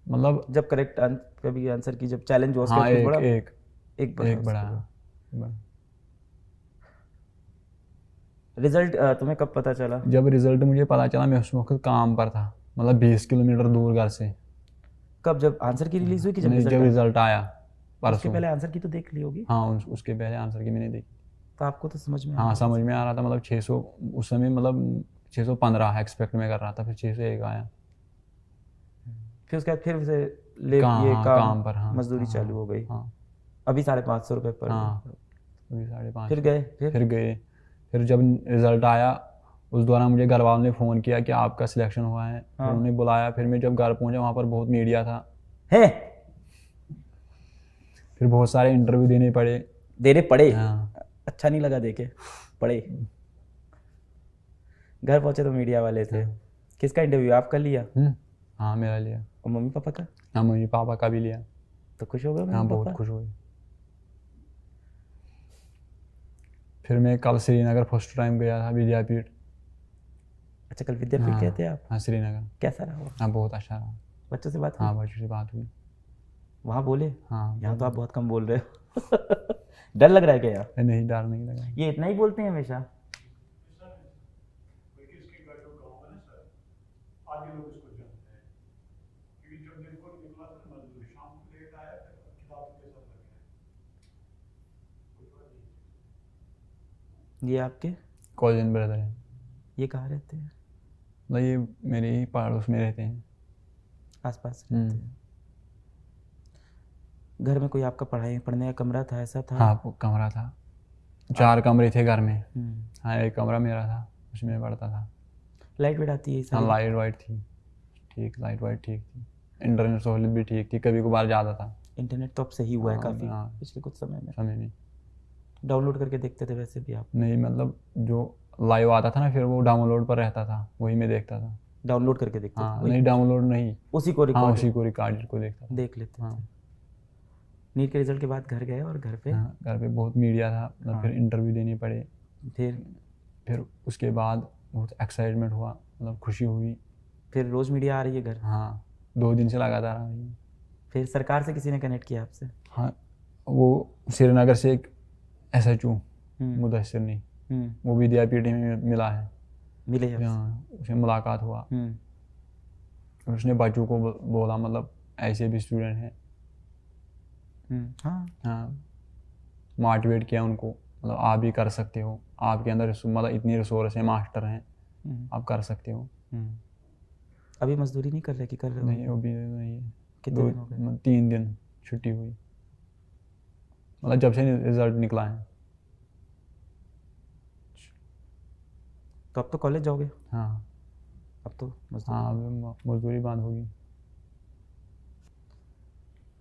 मतलब जब करेक्ट कभी आंसर की जब चैलेंज हुआ उसके हाँ बाद कुछ एक बढ़ा? एक एक बढ़ा एक बड़ा उसके बाद। बड़ा। रिजल्ट तुम्हें कब पता चला? जब रिजल्ट मुझे पता चला मैं उस वक्त काम पर था, मतलब 20 किलोमीटर दूर घर से। कब, जब आंसर की रिलीज हुई कि जब नहीं, रिजल्ट जब आया? रिजल्ट आया उसके परसों। पहले आंसर की तो देख ली होगी। हाँ उसके पहले आंसर की मैंने देखी। तो आपको तो समझ में आ हाँ रहा समझ था। में आ रहा था, मतलब 600 उस समय, मतलब 615 एक्सपेक्ट में कर रहा था, फिर 601 आया। फिर उसके बाद फिर से ले कहाँ, ये हाँ काम काम पर, हाँ मजदूरी हाँ चालू हो गई। हाँ अभी 550 रुपये पर डे। हाँ अभी 550। फिर गए फिर गए। फिर जब रिजल्ट आया उस दौरान मुझे घर वालों ने फ़ोन किया कि आपका सिलेक्शन हुआ है। फिर हाँ। उन्हें बुलाया। फिर मैं जब घर पहुंचा वहाँ पर बहुत मीडिया था। है फिर बहुत सारे इंटरव्यू देने पड़े। देने पड़े? हाँ अच्छा नहीं लगा देके? पड़े। घर पहुंचे तो मीडिया वाले थे। हाँ। किसका इंटरव्यू, आपका लिया? हाँ मेरा लिया। और मम्मी पापा का? हाँ मम्मी पापा का भी लिया। तो खुश हो गए हाँ मम्मी बहुत पापा? खुश हुए। फिर मैं कल श्रीनगर फर्स्ट टाइम गया था विद्यापीठ। अच्छा, कल विद्यापीठ गए थे आप? हाँ श्रीनगर। कैसा रहा वो? हाँ बहुत अच्छा रहा। बच्चों से बात हुई? हाँ बच्चों से बात हुई। वहाँ बोले? हाँ यहाँ तो आप बहुत कम बोल रहे हो। डर लग रहा है क्या यार? नहीं, डर नहीं लगा। ये इतना ही बोलते हैं हमेशा? ये आपके कॉलेज ब्रदर है। ये कहाँ रहते हैं? मतलब ये मेरे ही पड़ोस में रहते हैं। आसपास रहते हैं? घर में कोई आपका पढ़ने का कमरा था, ऐसा था? हाँ वो कमरा था। 4 कमरे थे घर में। हम्म। हाँ एक कमरा मेरा था, उसमें पढ़ता था। लाइट वेट आती है हाँ सारी? लाइट वाइट थी ठीक, लाइट वाइट ठीक थी। इंटरनेट सहूलियत भी ठीक थी, कभी कभार ज़्यादा था इंटरनेट तो अब सही हुआ है हाँ, काफ़ी हाँ। पिछले कुछ समय में। समय में। डाउनलोड करके देखते थे वैसे भी आप? नहीं मतलब जो लाइव आता था ना फिर वो डाउनलोड पर रहता था, वही मैं देखता था। डाउनलोड करके देखते हाँ थे? नहीं डाउनलोड नहीं, उसी को हाँ रिकॉर्ड उसी को रिकॉर्डेड को देखता था। देख लेते हाँ थे? नीट के रिजल्ट के बाद घर गए और घर पे हाँ घर पे बहुत मीडिया था, मतलब हाँ। फिर इंटरव्यू देने पड़े। फिर उसके बाद बहुत एक्साइटमेंट हुआ, मतलब खुशी हुई। फिर रोज मीडिया आ रही है घर? हाँ 2 दिन से लगातार आ रही है। फिर सरकार से किसी ने कनेक्ट किया आपसे? हाँ वो श्रीनगर से एक SHO मुदस्सिर ने, वो विद्यापीठ में मिला है। मिले आपसे? हाँ उससे मुलाकात हुआ। उसने बच्चों को बोला मतलब ऐसे भी स्टूडेंट हैं। हाँ हाँ मोटिवेट किया उनको, मतलब आप भी कर सकते हो, आपके अंदर मतलब इतनी रिसोर्स है, मास्टर हैं, आप कर सकते हो। अभी मजदूरी नहीं कर रहे कि कर रहे हो? नहीं अभी नहीं है। कितने दिन हो गए? 3 दिन छुट्टी हुई, मतलब जब से रिजल्ट निकला है। तो अब तो कॉलेज जाओगे? हाँ अब तो मजदूरी? हाँ अभी मजदूरी बंद होगी।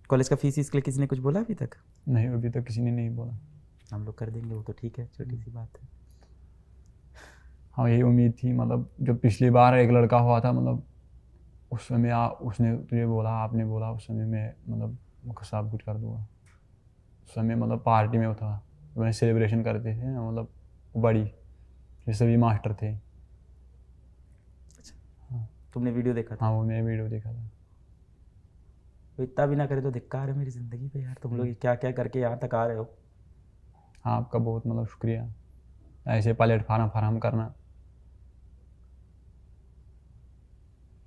कॉलेज का फीस इसके लिए किसी ने कुछ बोला अभी तक? नहीं अभी तक किसी ने नहीं बोला। हम लोग कर देंगे वो तो ठीक है, छोटी सी बात है। हाँ यही उम्मीद थी, मतलब जब पिछली बार एक लड़का हुआ था, मतलब उस समय उसने तुझे बोला, आपने बोला उस समय मैं मतलब सब कुछ कर दूंगा। उस समय मतलब पार्टी में था, मैंने सेलिब्रेशन करते थे ना, मतलब बड़ी, ये सभी मास्टर थे। अच्छा तुमने वीडियो देखा था? हाँ वो मैंने वीडियो देखा था। तो इतना भी ना करे तो धिक्कार है मेरी ज़िंदगी पे यार, तुम लोग क्या क्या करके यहाँ तक आ रहे हो। हाँ आपका बहुत मतलब शुक्रिया, ऐसे प्लेटफार्म फराहम करना।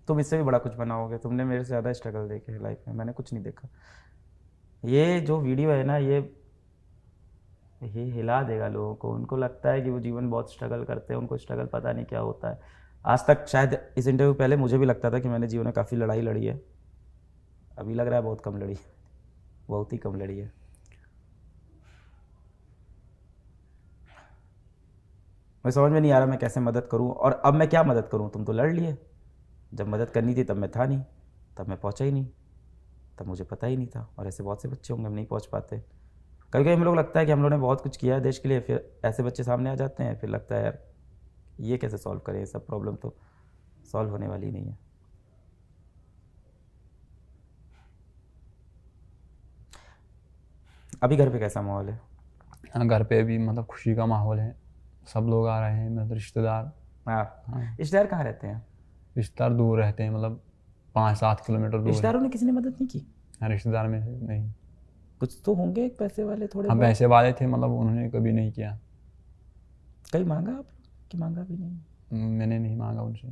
तुम इससे भी बड़ा कुछ बनाओगे, तुमने मेरे से ज़्यादा स्ट्रगल देखे है लाइफ में, मैंने कुछ नहीं देखा। ये जो वीडियो है ना ये हिला देगा लोगों को, उनको लगता है कि वो जीवन बहुत स्ट्रगल करते हैं, उनको स्ट्रगल पता नहीं क्या होता है। आज तक शायद इस इंटरव्यू पहले मुझे भी लगता था कि मैंने जीवन में काफ़ी लड़ाई लड़ी है, अभी लग रहा है बहुत कम लड़ी, बहुत ही कम लड़ी है। मैं समझ में नहीं आ रहा मैं कैसे मदद करूं, और अब मैं क्या मदद करूं। तुम तो लड़ लिए, जब मदद करनी थी तब मैं था नहीं, तब मैं पहुंचा ही नहीं, तब मुझे पता ही नहीं था। और ऐसे बहुत से बच्चे होंगे हम नहीं पहुंच पाते। कभी कभी हम लोग लगता है कि हम लोगों ने बहुत कुछ किया है देश के लिए, फिर ऐसे बच्चे सामने आ जाते हैं, फिर लगता है यार ये कैसे सॉल्व करें, ये सब प्रॉब्लम तो सॉल्व होने वाली नहीं है। अभी घर पे कैसा माहौल है? हाँ घर पे भी मतलब खुशी का माहौल है, सब लोग आ रहे हैं, मतलब रिश्तेदार हाँ। हाँ। रिश्तेदार कहाँ रहते हैं? रिश्तेदार दूर रहते हैं, मतलब 5-7 किलोमीटर दूर है। रिश्तेदारों ने किसी ने मदद नहीं की? हाँ, रिश्तेदार में से नहीं। कुछ तो होंगे पैसे वाले थोड़े हम बहुत। पैसे वाले थे, मतलब उन्होंने कभी नहीं किया। कहीं मांगा आप कि मांगा भी नहीं? मैंने नहीं मांगा उनसे।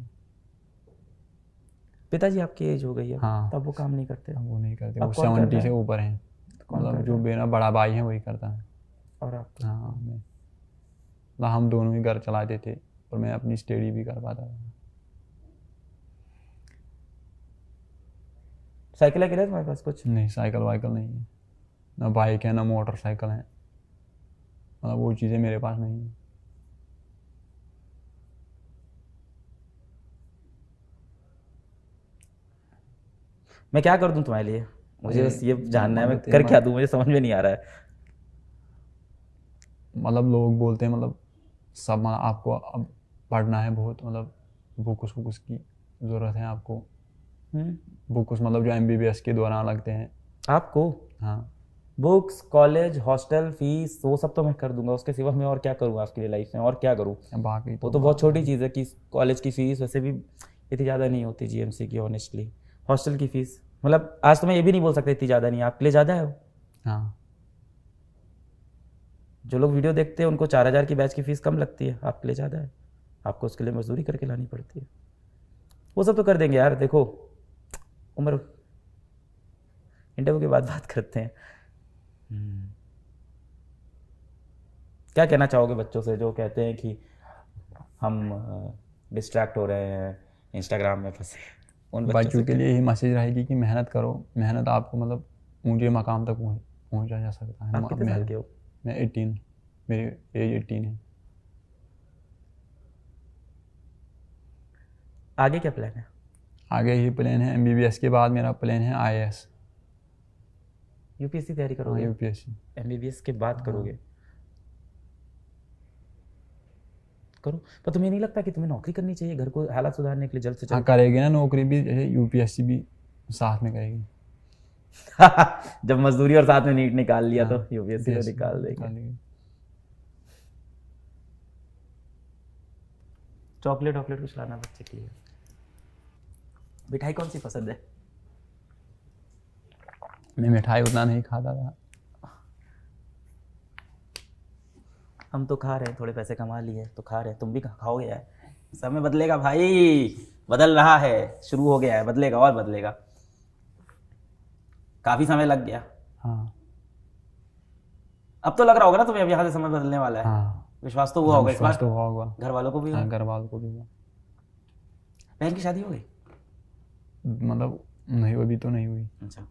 पिताजी आपकी एज हो गई है, हाँ। तब वो काम नहीं करते? अब वो नहीं करते, अब वो कौन कर रहा 70 है? से ऊपर हैं। कौन कर मतलब रहा जो है? मेरा बड़ा भाई है वही करता है। और आप? हाँ, मतलब हम दोनों ही घर चलाते थे, और मैं अपनी स्टडी भी कर पाता था। साइकिल है तुम्हारे पास कुछ? नहीं, साइकिल वाइकिल नहीं है, ना बाइक है ना मोटरसाइकिल है, मतलब वो चीज़ें मेरे पास नहीं है। मैं क्या कर दूं तुम्हारे लिए? मुझे बस ये जानना है, मैं मदद- कर क्या दूं, मुझे समझ में नहीं आ रहा है। मतलब लोग बोलते हैं, मतलब सब, मतलब आपको अब पढ़ना है बहुत, मतलब बुक्स की ज़रूरत है आपको। बुक्स मतलब जो MBBS के दौरान लगते हैं। आपको हाँ। बुक्स, कॉलेज, हॉस्टल फीस, वो सब तो मैं कर दूंगा। उसके सिवा मैं और क्या करूंगा आपके लिए लाइफ में? और क्या करूं? बाकी वो तो बहुत छोटी चीज़ है कि कॉलेज की फ़ीस वैसे भी इतनी ज़्यादा नहीं होती GMC की, ऑनेस्टली। हॉस्टल की फ़ीस मतलब आज तो मैं ये भी नहीं बोल सकता इतनी ज़्यादा नहीं है, आपके लिए ज़्यादा है वो। हाँ। जो लोग वीडियो देखते हैं उनको 4,000 की बैच की फ़ीस कम लगती है, आपके लिए ज़्यादा है। आपको उसके लिए मजदूरी करके लानी पड़ती है। वो सब तो कर देंगे यार। देखो उम्र, इंटरव्यू के बाद बात करते हैं। क्या कहना चाहोगे बच्चों से जो कहते हैं कि हम डिस्ट्रैक्ट हो रहे हैं, इंस्टाग्राम में फंसे? उन बच्चों के लिए यही मैसेज रहेगी कि मेहनत करो, मेहनत आपको मतलब ऊंचे मकाम तक पहुंचा जा सकता है। आप कितने साल के हो? मैं 18, मेरी एज 18 है। आगे क्या प्लान है? आगे ही प्लान है, MBBS के बाद मेरा प्लान है IAS। UPSC तैयारी हाँ, करोगे? UPSC। MBBS के बाद करोगे? करो, पर तुम्हें नहीं लगता कि तुम्हें नौकरी करनी चाहिए घर को हालात सुधारने के लिए जल्द से हाँ, जल्द? करेगी ना नौकरी भी, जैसे UPSC भी साथ में करेगी। जब मजदूरी और साथ में नीट निकाल लिया तो हाँ, UPSC को UPSC निकाल देंगे। निकालेगी। चॉकलेट वॉकलेट कुछ लाना बच्चे के लिए। मिठाई कौन सी पसंद है? मैं मिठाई उतना नहीं खाता था। हम तो खा रहे हैं, थोड़े पैसे कमा लिए तो खा रहे हैं, तुम भी खाओगे यार। समय बदलेगा भाई, बदल रहा है, शुरू हो गया है, बदलेगा और बदलेगा। काफी समय लग गया। हाँ। अब तो लग रहा होगा ना तुम्हें अब यहाँ से समय बदलने वाला है? हाँ, विश्वास तो हुआ होगा इस विश्वास बार? तो हुआ होगा। घर वालों को भी हुआ? हाँ, घर वालों को भी हुआ। बहन की शादी हो गई? मतलब नहीं, अभी तो नहीं हुई। अच्छा।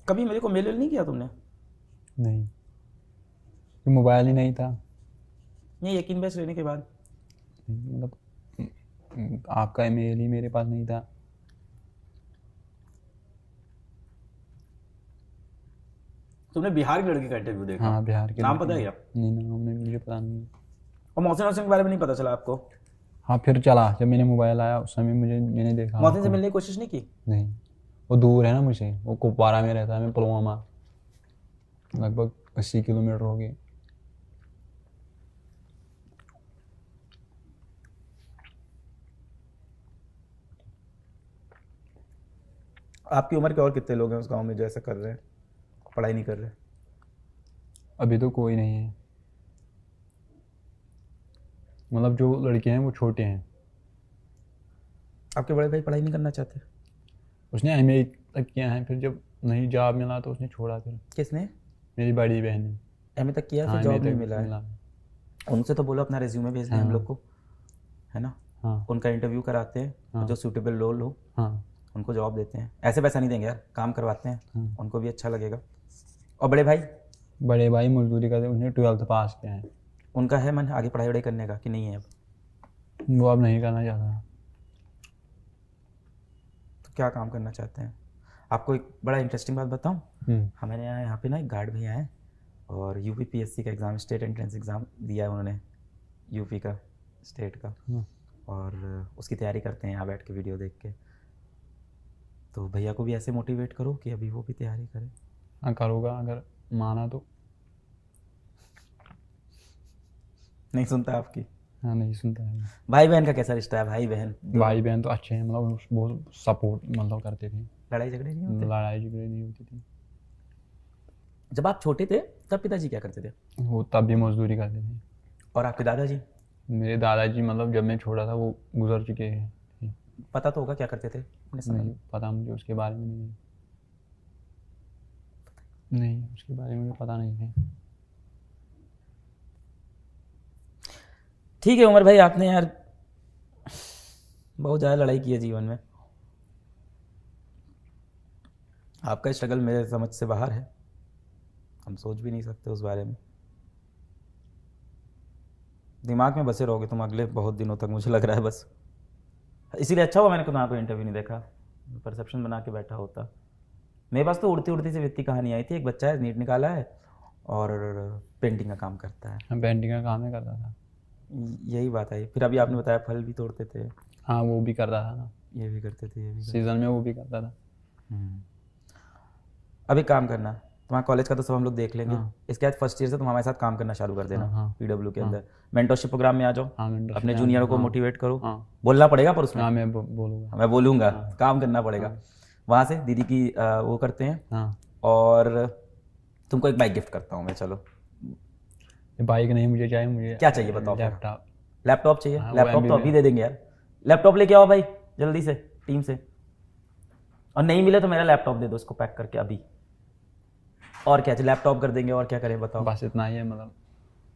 कभी मेरे को मेल नहीं किया तुमने? नहीं, मोबाइल ही नहीं था। नहीं, यकीन बैच लेने के बाद? मतलब आपका ईमेल ही मेरे पास नहीं था। तुमने बिहार की लड़की का इंटरव्यू देखा? हाँ, बिहार के नाम लड़के। पता है क्या? नहीं, नाम नहीं, मुझे पता नहीं। और मौसम वौसम के बारे में नहीं पता चला आपको? हाँ, फिर चला जब मैंने मोबाइल आया उस समय मैंने देखा। मौसम से मिलने की कोशिश नहीं की? नहीं, वो दूर है ना मुझे, वो कुपवारा में रहता है, मैं पुलवामा, लगभग 80 किलोमीटर हो गए। आपकी उम्र के और कितने लोग हैं उस गांव में जो ऐसा कर रहे हैं, पढ़ाई नहीं कर रहे? अभी तो कोई नहीं है, मतलब जो लड़के हैं वो छोटे हैं। आपके बड़े भाई पढ़ाई नहीं करना चाहते? उसने MA तक किया है, फिर जब नहीं जॉब मिला तो उसने छोड़ा। फिर किसने? मेरी बड़ी बहन ने। MA तक किया, हाँ, फिर जॉब MA नहीं तक मिला है? मिला। उनसे तो बोलो अपना रिज्यूमे भेज दें हम लोग को, है ना? हाँ। उनका इंटरव्यू कराते हैं, हाँ। जो सूटेबल रोल हो हाँ। उनको जॉब देते हैं। ऐसे पैसा नहीं देंगे यार, काम करवाते हैं, हाँ। उनको भी अच्छा लगेगा। और बड़े भाई मजदूरी करते, उसने 12th पास किया है। उनका है मन आगे पढ़ाई वढ़ाई करने का कि नहीं है अब? वो अब नहीं करना चाहता। तो क्या काम करना चाहते हैं? आपको एक बड़ा इंटरेस्टिंग बात बताऊं, हमारे यहाँ पे ना एक गार्ड भैया हैं और यूपीपीएससी का एग्ज़ाम, स्टेट एंट्रेंस एग्ज़ाम दिया है उन्होंने, यूपी का, स्टेट का, और उसकी तैयारी करते हैं यहाँ बैठ के वीडियो देख के। तो भैया को भी ऐसे मोटिवेट करो कि अभी वो भी तैयारी करे। हाँ करूँगा अगर माना तो। नहीं सुनता आपकी? हाँ नहीं सुनता है। भाई बहन का कैसा रिश्ता है? भाई बहन भाई बहन तो अच्छे हैं, मतलब बहुत सपोर्ट मतलब करते थे। लड़ाई झगड़े नहीं होते? लड़ाई झगड़े नहीं होती थी। जब आप छोटे थे तब पिताजी क्या करते थे? वो तब भी मजदूरी करते थे। और आपके दादाजी? मेरे दादाजी मतलब जब मैं छोटा था वो गुजर चुके हैं। पता तो होगा क्या करते थे अपने समय नहीं में? पता मुझे उसके बारे में। नहीं उसके बारे में मुझे पता नहीं है। ठीक है उमर भाई, आपने यार बहुत ज़्यादा लड़ाई की है जीवन में। आपका स्ट्रगल मेरे समझ से बाहर है, हम सोच भी नहीं सकते उस बारे में। दिमाग में बसे रहोगे तुम अगले बहुत दिनों तक, मुझे लग रहा है बस। इसीलिए अच्छा हुआ मैंने तुम्हारा कोई इंटरव्यू नहीं देखा, परसेप्शन बना के बैठा होता। मेरे पास तो उड़ती उड़ती सी वित्ती कहानी आई थी। एक बच्चा है, नीट निकाला है और पेंटिंग का काम करता है। हाँ पेंटिंग का काम ही करता था। यही बात आई। फिर अभी आपने बताया फल भी तोड़ते थे। हाँ वो भी करता था ना, ये भी करते थे, ये भी करते सीजन में वो भी करता था। थे। अभी काम करना, तुम्हारा कॉलेज का तो सब हम लोग देख लेंगे। हाँ। इसके बाद फर्स्ट ईयर से तुम हमारे साथ काम करना चालू कर देना। हाँ। पीडब्ल्यू के अंदर मेंटरशिप प्रोग्राम में आ जाओ। हाँ mentorship अपने में जूनियरों को हाँ। मोटिवेट करो। हाँ। बोलना पड़ेगा पर उसमें। हाँ मैं बोलूँगा। मैं बोलूँगा, काम करना पड़ेगा। वहाँ से दीदी की वो करते हैं। हाँ और तुमको एक बाइक गिफ्ट करता हूँ मैं। चलो बाइक नहीं मुझे चाहिए, मुझे क्या चाहिए बताओ? लैपटॉप। लैपटॉप चाहिए? हाँ, वो लैपटॉप तो MB अभी दे देंगे यार। लैपटॉप लेके आओ भाई जल्दी से टीम से। और नहीं मिले तो मेरा लैपटॉप दे दो, इसको पैक करके अभी। और क्या चाहिए? लैपटॉप कर देंगे, और क्या करें बताओ? बस इतना ही है मतलब।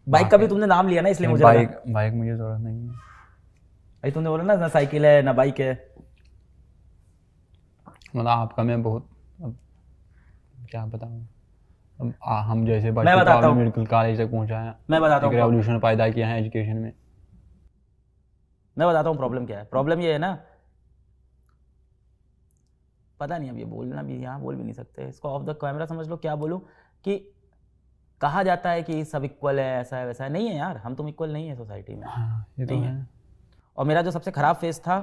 बाइक का भी तुमने नाम लिया ना, इसलिए मुझे बाइक मुझे ज़रूरत नहीं है। अभी तुमने बोला ना साइकिल है ना बाइक है। मतलब आपका मैं बहुत अब क्या बताऊँ। अब हम जैसे मैं बच्चों बताता को हूँ। मेडिकल कॉलेज तक पहुँचा है, मैं बताता एक हूँ रेवोल्यूशन पैदा किया है एजुकेशन में। मैं बताता हूँ प्रॉब्लम क्या है। प्रॉब्लम ये है ना, पता नहीं अब ये बोलना भी, यहाँ बोल भी नहीं सकते इसको, ऑफ द कैमरा समझ लो। क्या बोलूँ कि कहा जाता है कि सब इक्वल है, ऐसा है वैसा है। नहीं है यार, हम तुम इक्वल नहीं है सोसाइटी में। हाँ ये तो नहीं है। और मेरा जो सबसे खराब फेस था,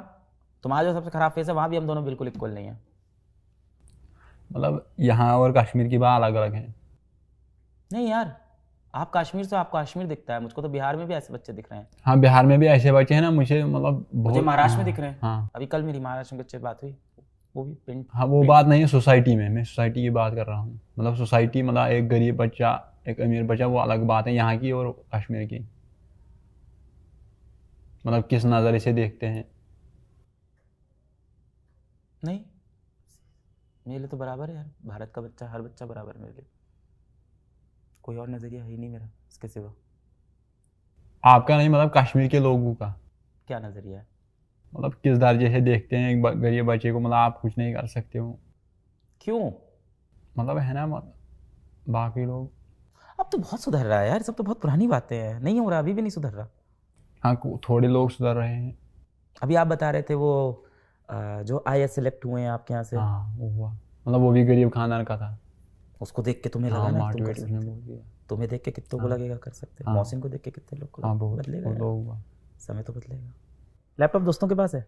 तुम्हारा जो सबसे खराब फेस है, वहाँ भी हम दोनों बिल्कुल इक्वल नहीं है। मतलब यहाँ और कश्मीर की बात अलग अलग है। नहीं यार, आप कश्मीर से, आपको कश्मीर दिखता है, मुझको तो बिहार में भी ऐसे बच्चे दिख रहे हैं। हाँ बिहार में भी ऐसे बच्चे हैं ना, मुझे मतलब मुझे बहुत। महाराष्ट्र में दिख रहे हैं। हाँ अभी कल मेरी महाराष्ट्र में बच्चे बात हुई, वो भी पेंट। हाँ वो बात नहीं है सोसाइटी में, मैं सोसाइटी की बात कर रहा हूँ। मतलब सोसाइटी मतलब एक गरीब बच्चा एक अमीर बच्चा वो अलग बात है, यहाँ की और कश्मीर की। मतलब किस नज़रिए से देखते हैं। नहीं, मेरे लिए तो बराबर है यार। भारत का बच्चा, हर बच्चा बराबर है मेरे लिए। कोई और नज़रिया है ही नहीं मेरा इसके सिवा। आपका नहीं, मतलब कश्मीर के लोगों का क्या नज़रिया है? मतलब किस दर्जे से देखते हैं एक गरीब बच्चे को। मतलब आप कुछ नहीं कर सकते हो, क्यों? मतलब है ना, मतलब बाकी लोग। अब तो बहुत सुधर रहा है यार, सब तो बहुत पुरानी बातें हैं। नहीं हो रहा, अभी भी नहीं सुधर रहा। हाँ थोड़े लोग सुधर रहे हैं। अभी आप बता रहे थे वो जो IAS सेलेक्ट हुए हैं आपके यहाँ से, हाँ वो हुआ, मतलब वो भी गरीब खानदान का था। उसको देख के तुम्हें हाँ लगा ना तुम कर मोटिवेट उसने सकते? बोल दिया। तुम्हें देख के कितनों को लगेगा कर सकते? हाँ। मौसिन को देख के कितने लोग को हाँ बहुत बदलेगा यार। लोग हुआ। समय तो बदलेगा। लैपटॉप दोस्तों के पास है?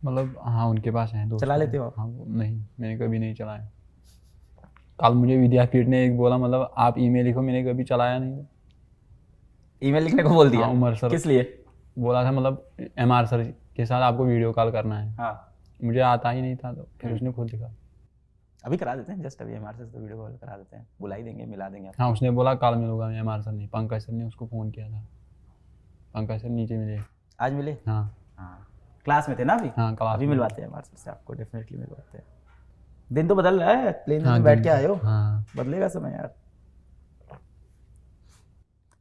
मतलब हाँ उनके पास है दोस्त। चला लेते हो आप? हाँ नहीं मैंने कभी नहीं चलाया। कल मुझे विद्यापीठ ने एक बोला, मतलब आप ईमेल लिखो, मैंने कभी चलाया नहीं। ईमेल लिखने को बोल दिया? हाँ उमर सर किस लिए? बोला था, मतलब MR सर के साथ आपको वीडियो कॉल करना है। हाँ, मुझे आता ही नहीं था, तो फिर उसने खुद लिखा। अभी करा देते हैं, जस्ट अभी हमारे से वीडियो कॉल करा देते हैं, बुला ही देंगे, मिला देंगे आपको। हाँ उसने बोला कल मिलूंगा मैं, MR सर ने, पंकज सर ने उसको फ़ोन किया था। पंकज सर नीचे मिले। आज मिले? हाँ हाँ, क्लास में थे ना अभी? हाँ क्लास अभी में। मिलवाते हैं हमारे से आपको, डेफिनेटली मिलवाते हैं। दिन तो बदल रहा है, प्लेन हाँ में बैठ दिन- के आए हो, हाँ बदलेगा समय यार।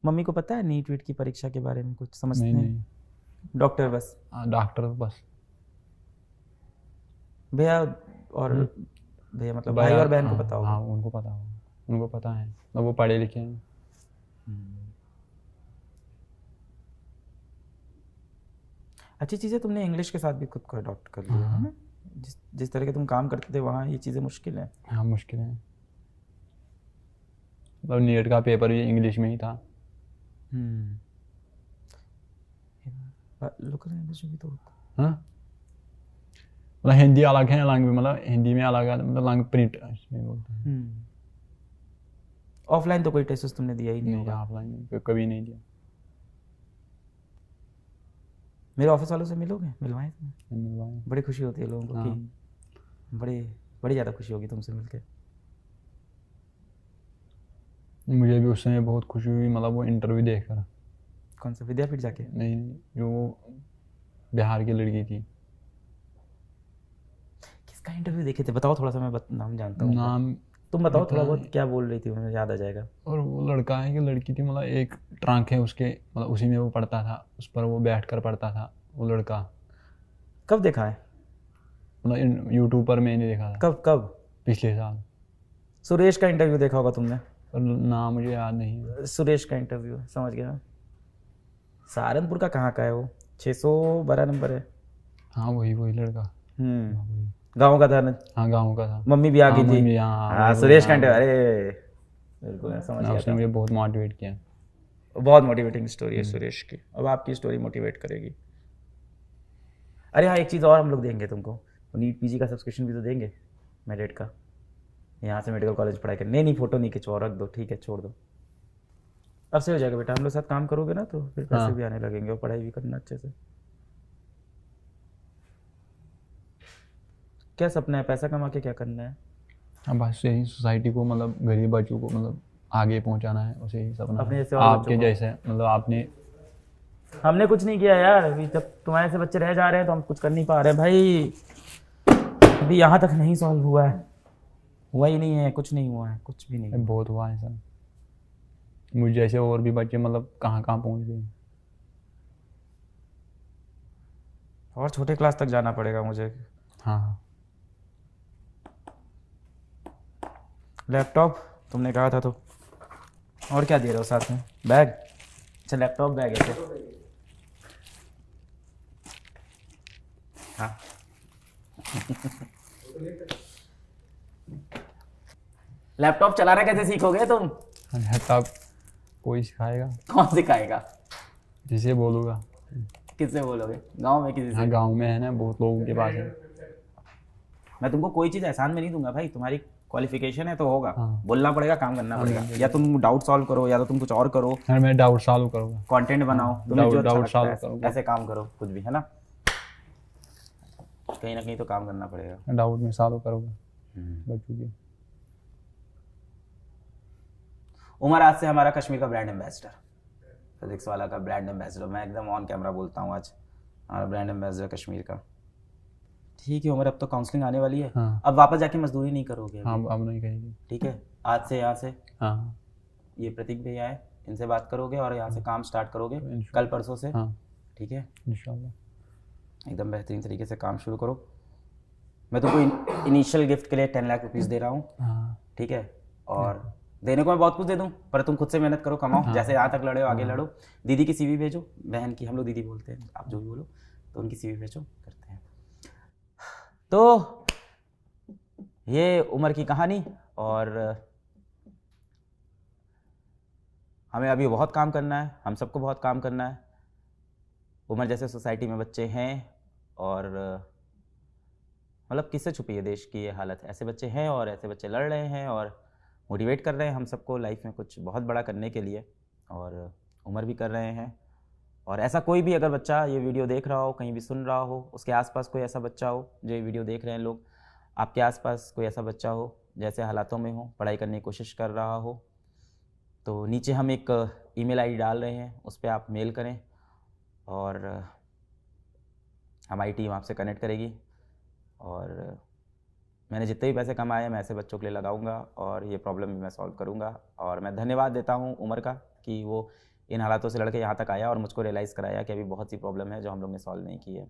मम्मी को पता है नीट वीट की परीक्षा के बारे में कुछ समझते नहीं हैं? नहीं। डॉक्टर बस? डॉक्टर बस। भैया और भैया मतलब भाई और बहन को पता होगा? हाँ उनको पता होगा, उनको पता है, मतलब वो पढ़े लिखे हैं। अच्छी चीज़ है, तुमने इंग्लिश के साथ भी खुद को अडॉप्ट कर लिया है ना। जिस तरह के तुम काम करते थे वहाँ ये चीज़ें मुश्किल है। हाँ मुश्किल है, मतलब नीट का पेपर भी इंग्लिश में ही था। लोकल लैंग्वेज में भी तो होता। हाँ मतलब हिंदी अलग है लैंग्वेज, मतलब हिंदी में अलग है, मतलब लैंग्वेज प्रिंट बोलते हैं। ऑफलाइन तो कोई टेस्ट तुमने दिया ही नहीं नहीं, होगा। ऑफलाइन कभी नहीं दिया। मेरे ऑफिस वालों से मिलोगे, मिलवाएं तुम्हें, मिलवाए। बड़ी खुशी होती है लोगों को हाँ। कि बड़ी ज़्यादा खुशी होगी तुमसे मिलके। मुझे भी उस समय बहुत खुशी हुई, मतलब वो इंटरव्यू देखकर। कौन सा, विद्यापीठ जाके? नहीं, जो बिहार की लड़की थी। किसका इंटरव्यू देखे थे बताओ थोड़ा सा, मैं नाम जानता हूँ। नाम तुम बताओ थोड़ा बहुत, क्या बोल रही थी, मुझे याद आ जाएगा। और वो लड़का है कि लड़की थी, मतलब एक ट्रंक है उसके, मतलब उसी में वो पढ़ता था, उस पर वो बैठ कर पढ़ता था वो लड़का। कब देखा है? मतलब यूट्यूब पर मैंने देखा था। कब? पिछले साल। सुरेश का इंटरव्यू देखा होगा तुमने? पर नाम मुझे याद नहीं है। सुरेश का इंटरव्यू, समझ गया। सहारनपुर का कहाँ का है वो? 612 नंबर है। हाँ वही लड़का। गाँव का था ना? हाँ गाँव का था। मम्मी भी आ गई थी। हाँ सुरेश का इंटरव्यू, अरे बिल्कुल मैं समझ गया। उसने मुझे बहुत मोटिवेट किया। बहुत मोटिवेटिंग स्टोरी है सुरेश की। अब आपकी स्टोरी मोटिवेट करेगी। अरे हाँ, एक चीज़ और हम लोग देंगे तुमको, नीट पीजी का सब्सक्रिप्शन भी तो देंगे, मेरिट का। यहाँ से मेडिकल कॉलेज पढ़ाई कर। नहीं फोटो नहीं खिंचवाओ, रख दो, ठीक है छोड़ दो। अब से हो जाएगा बेटा, हम लोग साथ काम करोगे ना तो फिर पैसे भी आने लगेंगे और पढ़ाई भी करना अच्छे से। क्या सपना है, पैसा कमा के क्या करना है? हाँ बस यही, सोसाइटी को मतलब गरीब बच्चों को मतलब आगे पहुंचाना है, उसे ही सपना अपने है। जैसे और आपके बच्चों को। जैसे मतलब आपने। हमने कुछ नहीं किया यार, अभी जब तुम्हारे से बच्चे रह जा रहे हैं तो हम कुछ कर नहीं पा रहे भाई। अभी यहाँ तक नहीं सॉल्व हुआ है, हुआ ही नहीं है, कुछ नहीं हुआ है, कुछ भी नहीं। बहुत हुआ है सर, मुझे जैसे और भी बच्चे मतलब कहाँ कहाँ पहुँच गए। और छोटे क्लास तक जाना पड़ेगा मुझे। हाँ लैपटॉप तुमने कहा था तो, और क्या दे रहे हो साथ में? बैग? अच्छा लैपटॉप बैग है क्या? हाँ लैपटॉप चलाना कैसे सीखोगे तुम? लैपटॉप कोई सिखाएगा। कौन सिखाएगा? जिसे बोलूँगा। किससे बोलोगे? गांव में किसी से? हाँ गांव में है ना, बहुत लोगों के पास है। मैं तुमको कोई चीज़ एहसान में नहीं दूंगा भाई, तुम्हारी क्वालिफिकेशन है तो होगा। हाँ। बोलना पड़ेगा, काम करना पड़ेगा। या तुम डाउट सॉल्व करो या तो तुम कुछ और करो, यार मैं डाउट सॉल्व करूँगा। कंटेंट बनाओ, तुम्हें जो अच्छा डाउट लगता सॉल्व है करूँगा। ऐसे काम करो, कुछ भी है ना, कहीं ना कहीं तो काम करना पड़ेगा। डाउट में सॉल्व करूँगा बच्चों की। उमर आज से हमारा कश्मीर का ब्रांड एम्बेसडर, फिजिक्स वाला का ब्रांड एम्बेसडर। मैं एकदम ऑन कैमरा बोलता हूँ, आज हमारा ब्रांड एम्बेसडर कश्मीर का। ठीक है उमर, अब तो काउंसलिंग आने वाली है। हाँ। अब वापस जाके मजदूरी नहीं करोगे? हाँ अब नहीं कहेंगे। ठीक है, आज से यहाँ से हाँ ये प्रतीक भैया है, इनसे बात करोगे और यहाँ से काम स्टार्ट करोगे कल परसों से। हाँ ठीक है, इंशाल्लाह एकदम बेहतरीन तरीके से काम शुरू करो। मैं तुमको इनिशियल गिफ्ट के लिए 10 लाख रुपीज़ दे रहा हूँ। हाँ ठीक है, और देने को मैं बहुत कुछ दे दूँ, पर तुम खुद से मेहनत करो, कमाओ। जैसे यहाँ तक लड़े हो आगे लड़ो। दीदी की सीवी भेजो, बहन की, हम लोग दीदी बोलते हैं, आप जो भी बोलो, तो उनकी सीवी भेजो, करते हैं। तो ये उमर की कहानी, और हमें अभी बहुत काम करना है, हम सबको बहुत काम करना है। उमर जैसे सोसाइटी में बच्चे हैं, और मतलब किससे छुपी है देश की ये हालत। ऐसे बच्चे हैं और ऐसे बच्चे लड़ रहे हैं और मोटिवेट कर रहे हैं हम सबको लाइफ में कुछ बहुत बड़ा करने के लिए, और उमर भी कर रहे हैं। और ऐसा कोई भी अगर बच्चा ये वीडियो देख रहा हो, कहीं भी सुन रहा हो, उसके आसपास कोई ऐसा बच्चा हो जो ये वीडियो देख रहे हैं लोग, आपके आसपास कोई ऐसा बच्चा हो जैसे हालातों में हो, पढ़ाई करने की कोशिश कर रहा हो, तो नीचे हम एक ईमेल आईडी डाल रहे हैं, उस पर आप मेल करें और हमारी टीम आपसे कनेक्ट करेगी। और मैंने जितने भी पैसे कमाए मैं ऐसे बच्चों के लिए लगाऊंगा और ये प्रॉब्लम भी मैं सॉल्व करूंगा। और मैं धन्यवाद देता हूँ उमर का कि वो इन हालातों से लड़के यहाँ तक आया और मुझको रियलाइज़ कराया कि अभी बहुत सी प्रॉब्लम है जो हम लोग ने सॉल्व नहीं की है।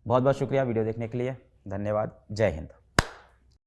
बहुत बहुत शुक्रिया वीडियो देखने के लिए, धन्यवाद, जय हिंद।